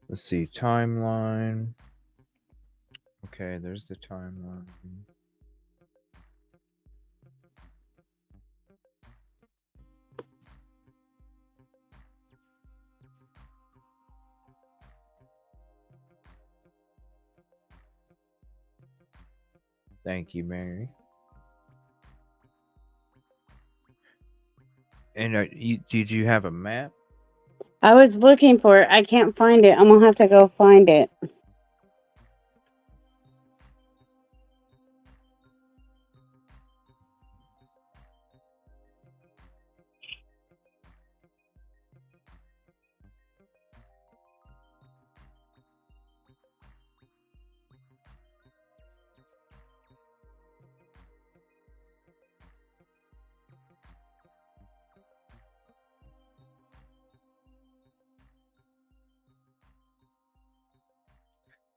Let's see. Timeline. Okay, there's the timeline. Thank you, Mary. And did you have a map? I was looking for it. I can't find it. I'm gonna have to go find it.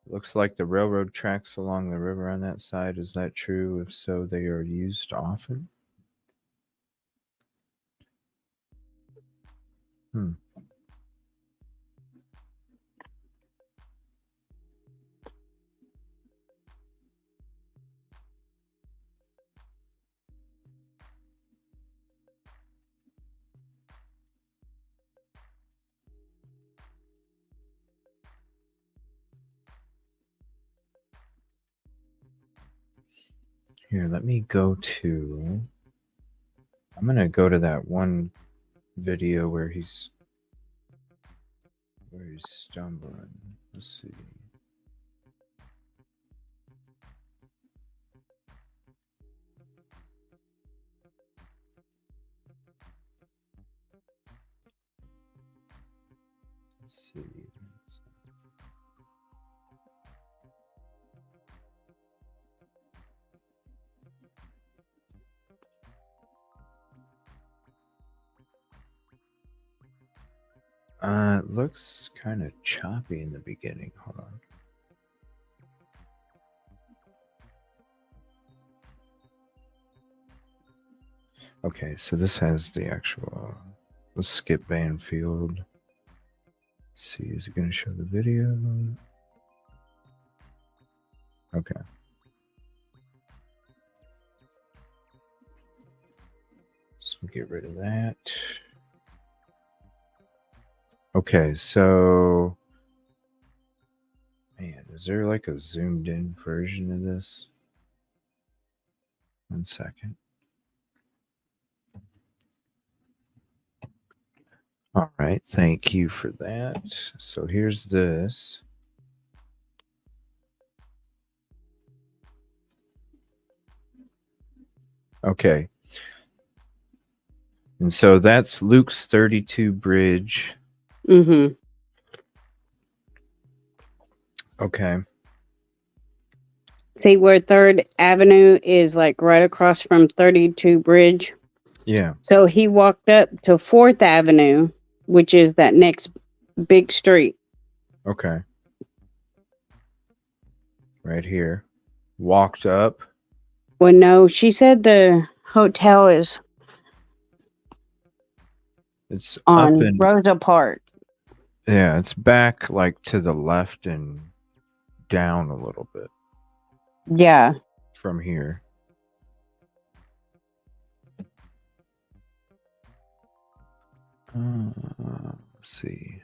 Looks like the railroad tracks along the river on that side. Is that true? If so, they are used often. Here, let me go to. I'm gonna go to that one video where he's stumbling. Let's see. Let's see. It looks kind of choppy in the beginning. Hold on. Okay, so this has the actual. Let's skip Banfield. Let's see, is it going to show the video? Okay. So we'll get rid of that. Okay, so man, is there like a zoomed in version of this? 1 second. All right, thank you for that. So here's this. Okay. And so that's Luke's 32 bridge. Mm-hmm. Okay. See where 3rd Avenue is, like right across from 32 Bridge? Yeah. So he walked up to 4th Avenue, which is that next big street. Okay. Right here. Walked up. Well, no, she said the hotel is It's up on and Rosa Park. yeah, it's back like to the left and down a little bit Yeah. from here. Let's see.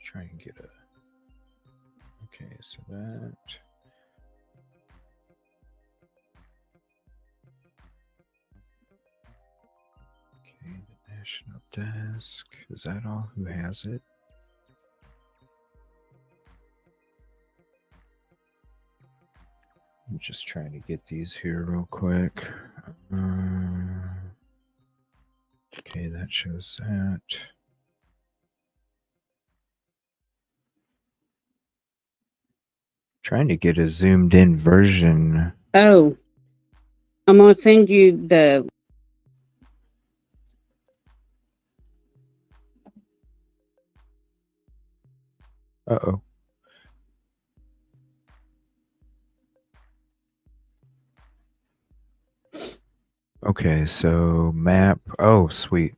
Try and get a. Okay, so that. Okay, the National Desk. Is that all? Who has it? I'm just trying to get these here real quick. Okay, that shows that. Trying to get a zoomed in version. Oh, I'm gonna send you the. Uh-oh. Okay, so map. Oh, sweet.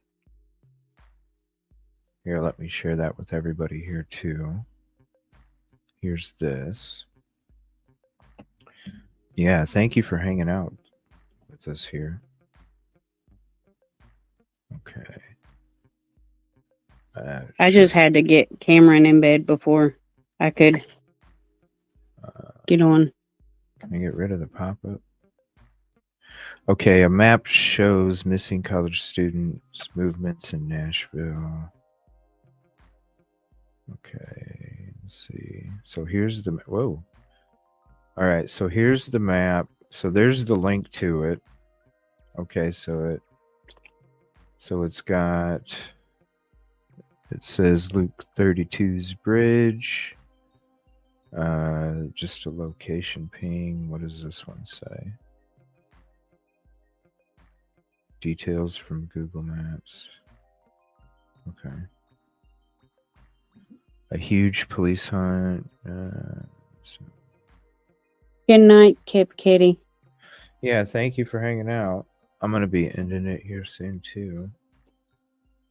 Here, let me share that with everybody here too. Here's this. Yeah, thank you for hanging out with us here. Okay. I just had to get Cameron in bed before I could get on. Can I get rid of the pop-up? Okay, a map shows missing college students' movements in Nashville. Okay, let's see. So here's the whoa. All right, so here's the map. So there's the link to it. Okay, so it's got. It says Luke 32's bridge. Just a location ping. What does this one say? Details from Google Maps. Okay. A huge police hunt. Good night, Kip Kitty. Yeah, thank you for hanging out. I'm gonna be ending it here soon too.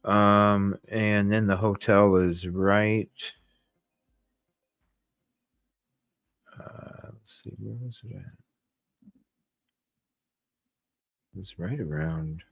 And then the hotel is right. Let's see, where was it at? It was right around.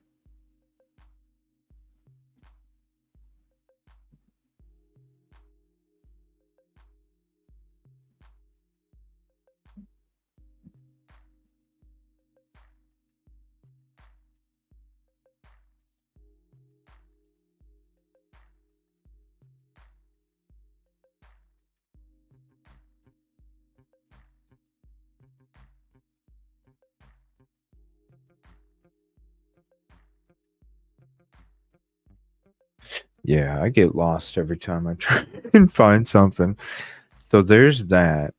Yeah, I get lost every time I try and find something. So there's that.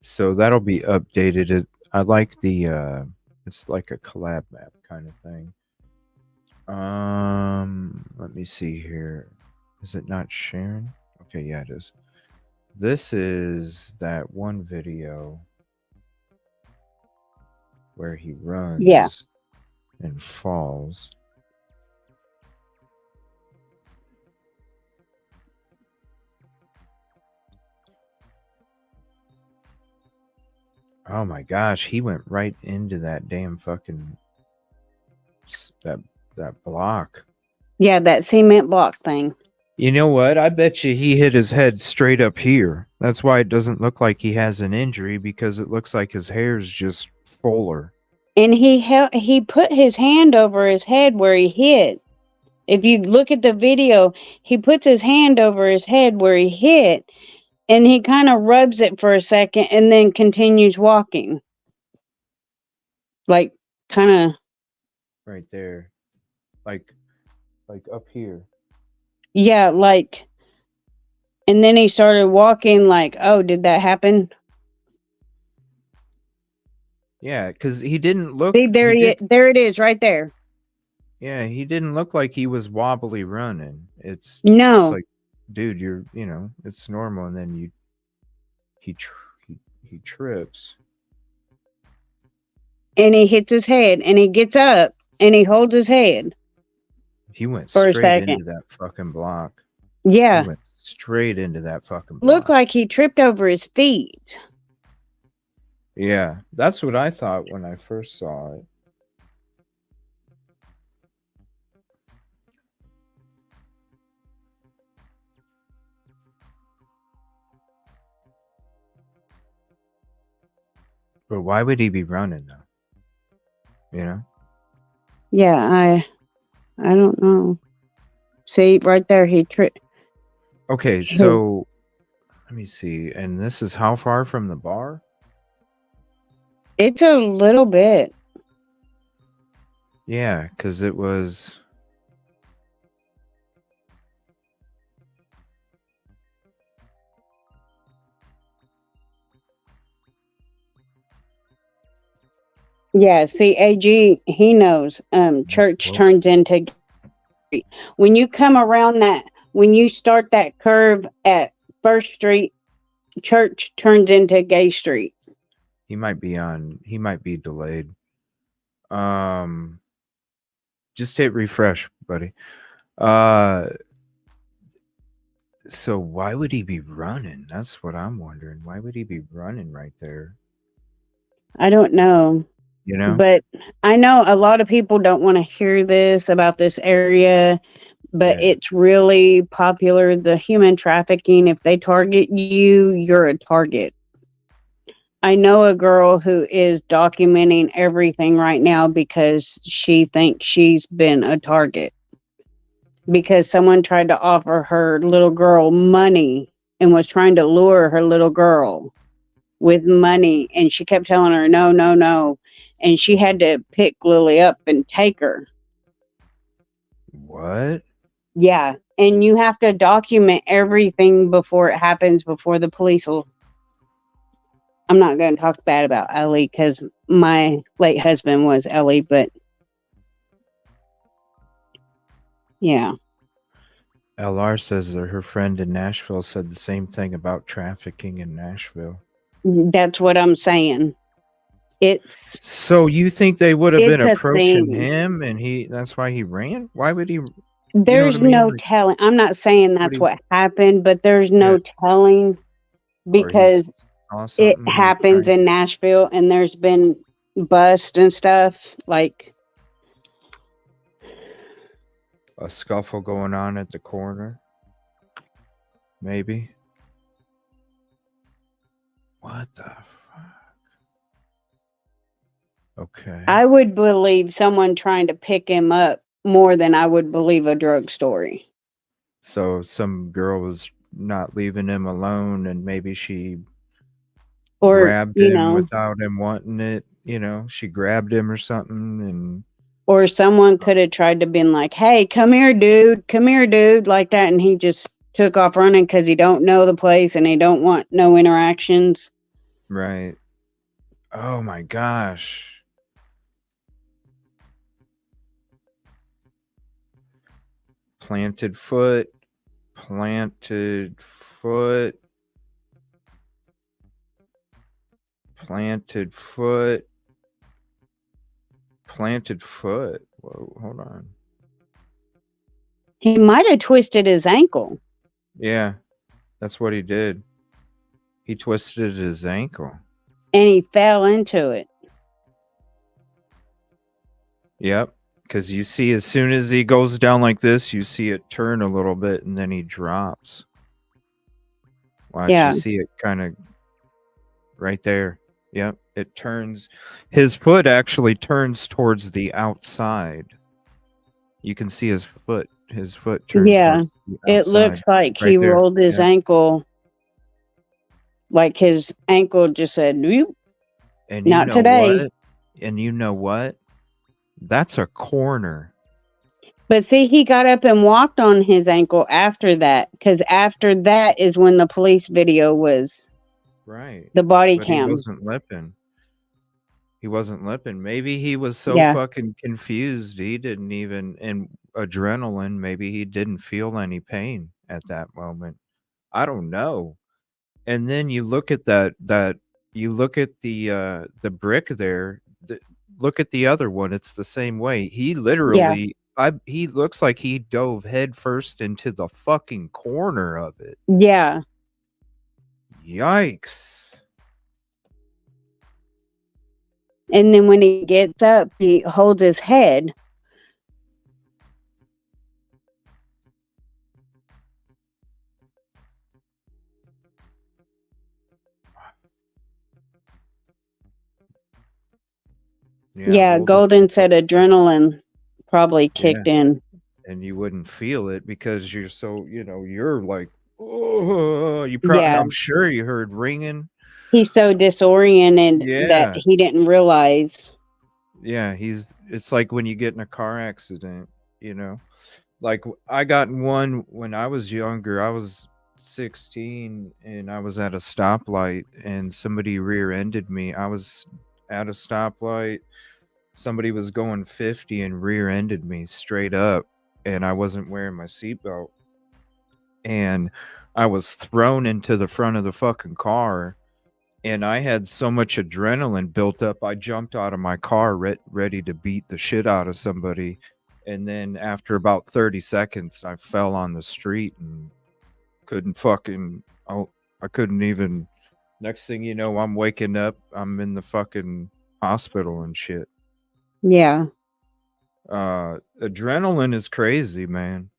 So that'll be updated. I like the it's like a collab map kind of thing. Let me see here. Is it not sharing? Okay, yeah, it is. This is that one video where he runs and falls. Oh my gosh, he went right into that damn fucking that block. Yeah, that cement block thing. You know what? I bet you he hit his head straight up here. That's why it doesn't look like he has an injury, because it looks like his hair's just fuller. And he put his hand over his head where he hit. If you look at the video, he puts his hand over his head where he hit, and he kind of rubs it for a second and then continues walking. Like, kind of. Right there. Like up here. Yeah, like. And then he started walking like, oh, did that happen? Yeah, because he didn't look. See, there it is, right there. Yeah, he didn't look like he was wobbly running. It's No. like, dude, it's normal, and then he trips. And he hits his head and he gets up and he holds his head He went for a straight second. into that fucking block. Yeah. He went straight into that fucking Looked block. like he tripped over his feet. Yeah, that's what I thought when I first saw it. But why would he be running though? You know? Yeah, I don't know. See, right there, he tripped. Okay, so let me see. And this is how far from the bar? It's a little bit. Yeah, because it was. Yeah, see, AG, he knows. Church turns into. When you come around that, when you start that curve at First Street, Church turns into Gay Street. He might be delayed. Just hit refresh, buddy. So why would he be running? That's what I'm wondering. Why would he be running right there? I don't know. You know? But I know a lot of people don't want to hear this about this area, but it's really popular. The human trafficking, if they target you, you're a target. I know a girl who is documenting everything right now because she thinks she's been a target. Because someone tried to offer her little girl money and was trying to lure her little girl with money. And she kept telling her, no, no, no. And she had to pick Lily up and take her. What? Yeah. And you have to document everything before it happens, before the police will. I'm not going to talk bad about Ellie because my late husband was Ellie, but yeah. LR says that her friend in Nashville said the same thing about trafficking in Nashville. That's what I'm saying. It's so you think they would have been it's a approaching thing. him and that's why he ran? Why would he? There's no telling. I'm not saying that's what happened, but there's no telling because it happens in Nashville and there's been busts and stuff like a scuffle going on at the corner. Maybe. What the fuck? Okay. I would believe someone trying to pick him up more than I would believe a drug story. So some girl was not leaving him alone and maybe she grabbed him without him wanting it. You know, she grabbed him or something and. Or someone could have tried to been like, hey, come here, dude, like that. And he just took off running because he don't know the place and he don't want no interactions. Right. Oh my gosh. Planted foot. Planted foot. Planted foot. Planted foot. Whoa, hold on. He might have twisted his ankle. Yeah, that's what he did. He twisted his ankle. And he fell into it. Yep, because you see as soon as he goes down like this, you see it turn a little bit and then he drops. Watch, you see it kind of right there. Yep, it turns. His foot actually turns towards the outside. You can see his foot. His foot turns towards the outside. It looks like right he there. rolled his ankle. Like his ankle just said, nope, and you not know today. What? And you know what? That's a corner. But see, he got up and walked on his ankle after that. Because after that is when the police video was. Right. The body but cam. He wasn't lipping. Maybe he was so fucking confused. He didn't even, and adrenaline, maybe he didn't feel any pain at that moment. I don't know. And then you look at that you look at the brick there. Look at the other one. It's the same way. He Yeah. literally he looks like he dove head first into the fucking corner of it. Yeah. Yikes. And then when he gets up, he holds his head. Yeah, Golden said adrenaline probably kicked in. And you wouldn't feel it because you're so, you're like, oh, I'm sure you heard ringing. He's so disoriented that Yeah. he didn't realize. Yeah, it's like when you get in a car accident, Like I got in one when I was younger. I was 16 and I was at a stoplight and somebody rear-ended me. I was at a stoplight. Somebody was going 50 and rear-ended me straight up, and I wasn't wearing my seatbelt. And I was thrown into the front of the fucking car, and I had so much adrenaline built up. I jumped out of my car ready to beat the shit out of somebody. And then after about 30 seconds, I fell on the street and couldn't fucking, I couldn't even, next thing you know, I'm waking up, I'm in the fucking hospital and shit. Yeah. Adrenaline is crazy, man.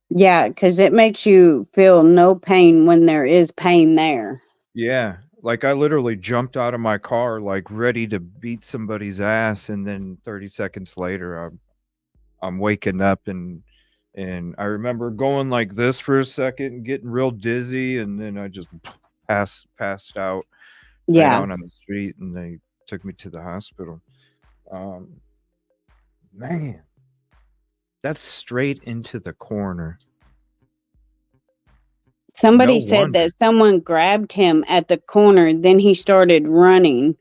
Yeah, because it makes you feel no pain when there is pain there. Yeah. Like I literally jumped out of my car, like ready to beat somebody's ass. And then 30 seconds later, I'm waking up and I remember going like this for a second and getting real dizzy, and then I just passed out right Yeah. out on the street, and they took me to the hospital. Man, that's straight into the corner. Somebody said that someone grabbed him at the corner, then he started running.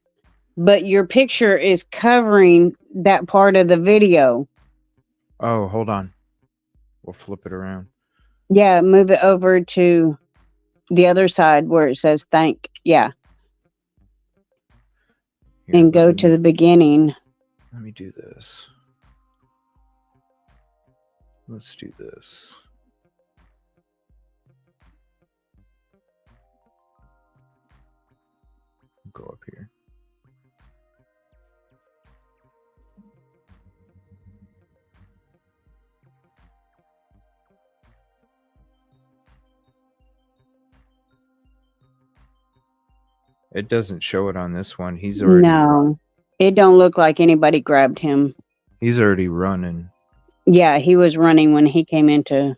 But your picture is covering that part of the video. Oh, hold on. We'll flip it around. Yeah, move it over to the other side where it says thank. Yeah. Here, and go to the beginning. Let me do this. Let's do this. Go up here. It doesn't show it on this one. He's already No, it don't look like anybody grabbed him. He's already running. Yeah, he was running when he came into.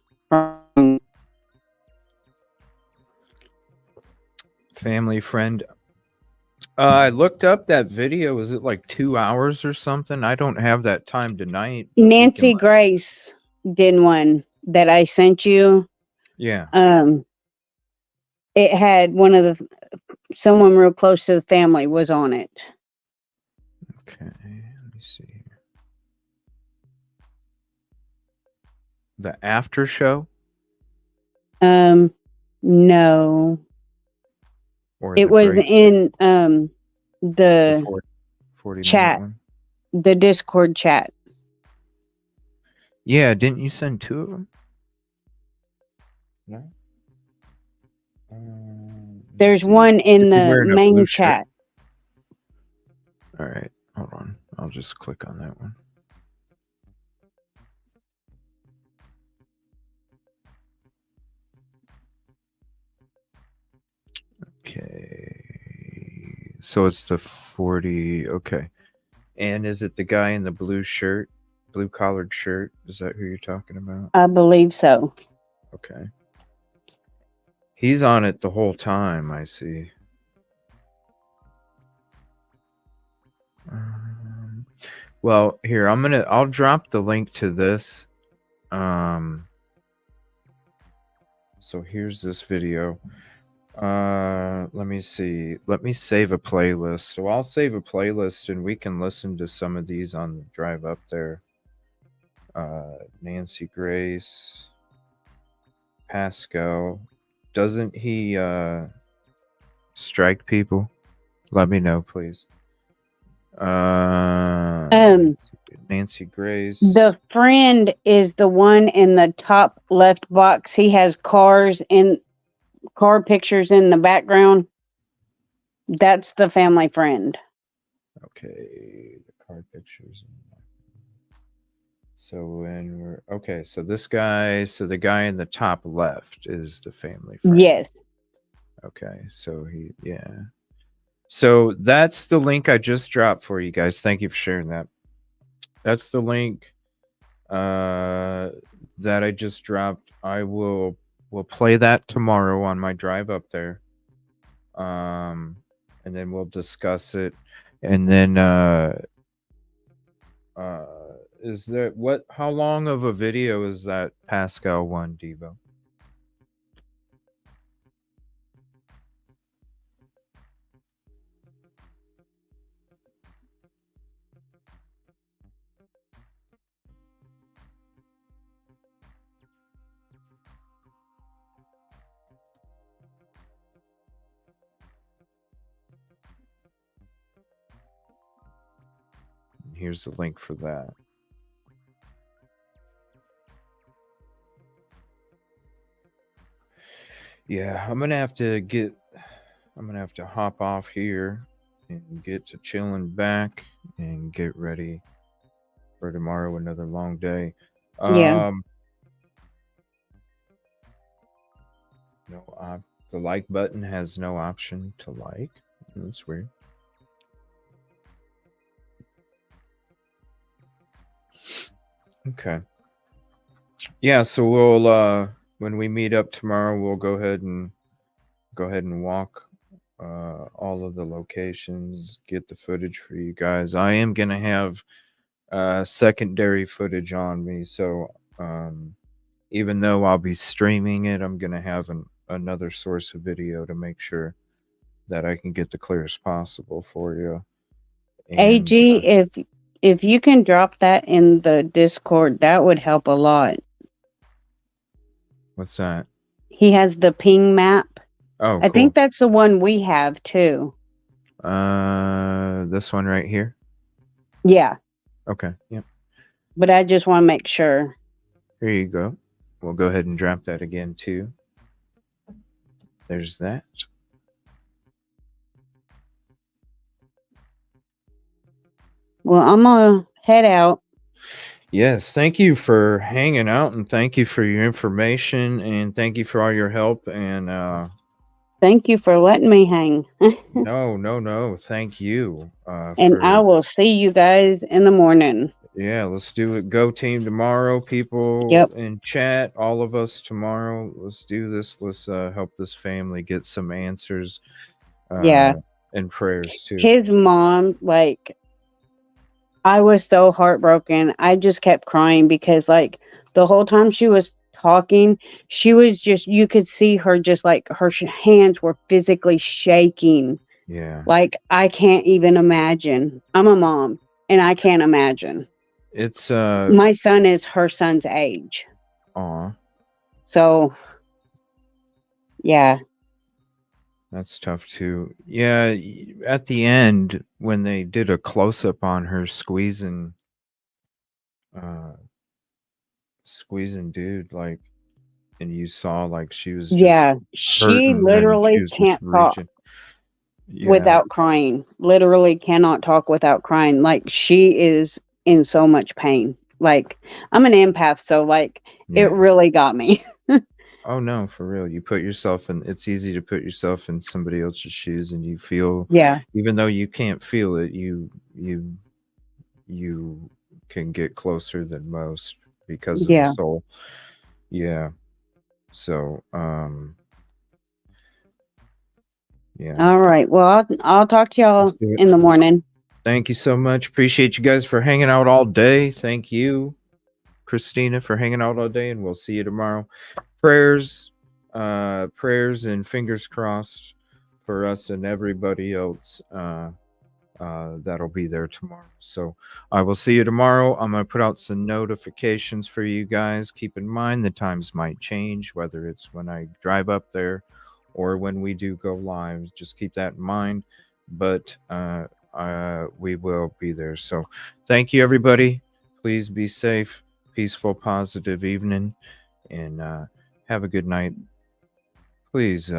Family friend. I looked up that video. Is it like 2 hours or something? I don't have that time tonight. Nancy Grace did one that I sent you. Yeah. It had someone real close to the family was on it. Okay, let me see here. The after show? No. Or it was in the 40 chat, the Discord chat. Yeah, didn't you send 2 of them? No. There's one in the main chat. All right, hold on. I'll just click on that one. Okay. So it's the 40. Okay. And is it the guy in the blue shirt, blue collared shirt? Is that who you're talking about? I believe so. Okay. He's on it the whole time, I see. Well, here, I'll drop the link to this. So here's this video. Let me see. Let me save a playlist. So I'll save a playlist and we can listen to some of these on the drive up there. Nancy Grace, Pascal. Doesn't he strike people, let me know, please. Nancy Grace. The friend is the one in the top left box. He has car pictures in the background. That's the family friend. Okay, the card pictures. So when we're okay, so this guy, so the guy in the top left is the family friend. Yes. Okay, so yeah. So that's the link I just dropped for you guys. Thank you for sharing that. That's the link that I just dropped. We'll play that tomorrow on my drive up there. And then we'll discuss it. And then is there how long of a video is that Pascal one, Devo? Here's the link for that. Yeah, I'm gonna have to hop off here and get to chilling back and get ready for tomorrow, another long day. Yeah. No, the like button has no option to like. That's weird. Okay. Yeah, so we'll when we meet up tomorrow, we'll go ahead and walk all of the locations, get the footage for you guys. I am gonna have secondary footage on me, so even though I'll be streaming it, I'm gonna have another source of video to make sure that I can get the clearest possible for you. And, AG, if you can drop that in the Discord, that would help a lot. What's that? He has the ping map. Oh, I think that's the one we have too. This one right here? Yeah. Okay, yep. But I just want to make sure. Here you go. We'll go ahead and drop that again too. There's that. Well, I'm going to head out. Yes, thank you for hanging out, and thank you for your information, and thank you for all your help, and thank you for letting me hang. No. Thank you. And I will see you guys in the morning. Yeah, let's do it. Go team tomorrow, people. Yep. In chat, all of us tomorrow. Let's do this. Let's help this family get some answers. Yeah. And prayers too. His mom, I was so heartbroken. I just kept crying because the whole time she was talking, she was just, you could see her just her hands were physically shaking. Yeah. I can't even imagine. I'm a mom and I can't imagine. It's my son is her son's age. Aw. So yeah. That's tough too. Yeah, at the end when they did a close up on her squeezing dude, and you saw she was just she literally can't talk without crying. Literally cannot talk without crying. She is in so much pain. I'm an empath, so it really got me. Oh no, for real. You put yourself in, it's easy to put yourself in somebody else's shoes, and you feel, even though you can't feel it, you can get closer than most because of the soul. Yeah. So, yeah. All right. Well, I'll talk to y'all in the morning. Thank you so much. Appreciate you guys for hanging out all day. Thank you, Christina, for hanging out all day, and we'll see you tomorrow. Prayers and fingers crossed for us and everybody else that'll be there tomorrow. So I will see you tomorrow. I'm going to put out some notifications for you guys. Keep in mind the times might change, whether it's when I drive up there or when we do go live. Just keep that in mind. But we will be there. So thank you, everybody. Please be safe, peaceful, positive evening, and have a good night. Please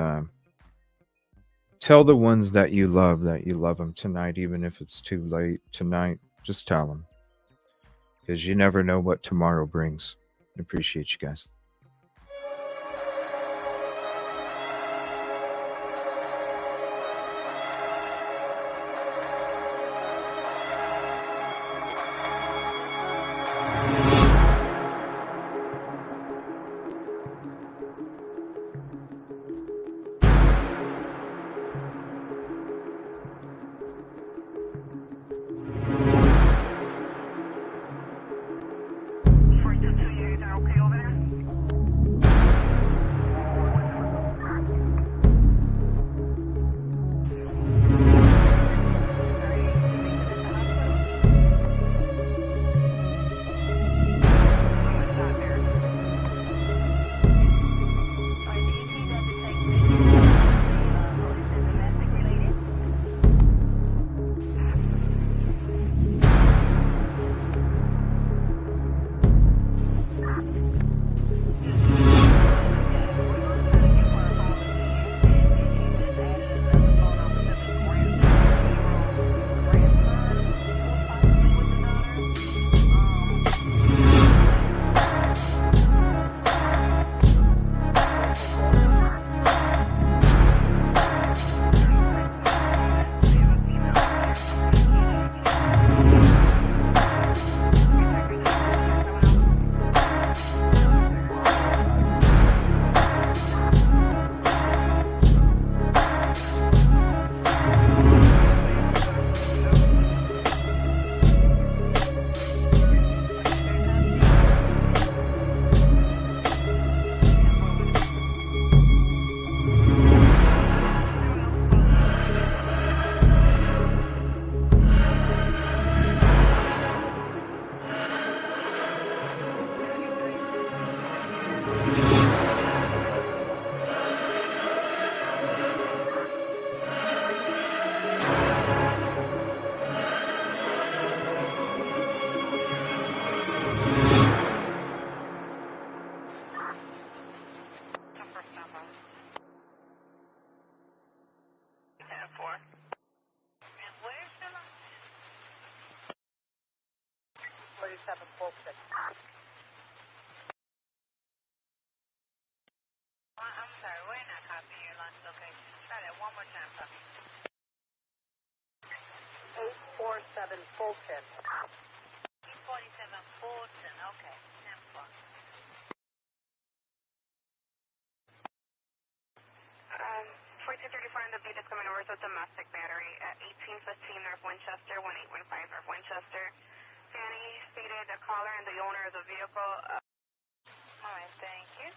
tell the ones that you love them tonight, even if it's too late tonight. Just tell them, because you never know what tomorrow brings. I appreciate you guys. I'm sorry, we're not copying your lunch location. Try that one more time, puppy. 847 Fulton. 847 Fulton, okay. 10 o'clock. 4234 in the beat is coming over to domestic battery at 1815 North Winchester, 1815 North Winchester. Fanny stated the caller and the owner of the vehicle. All right, thank you.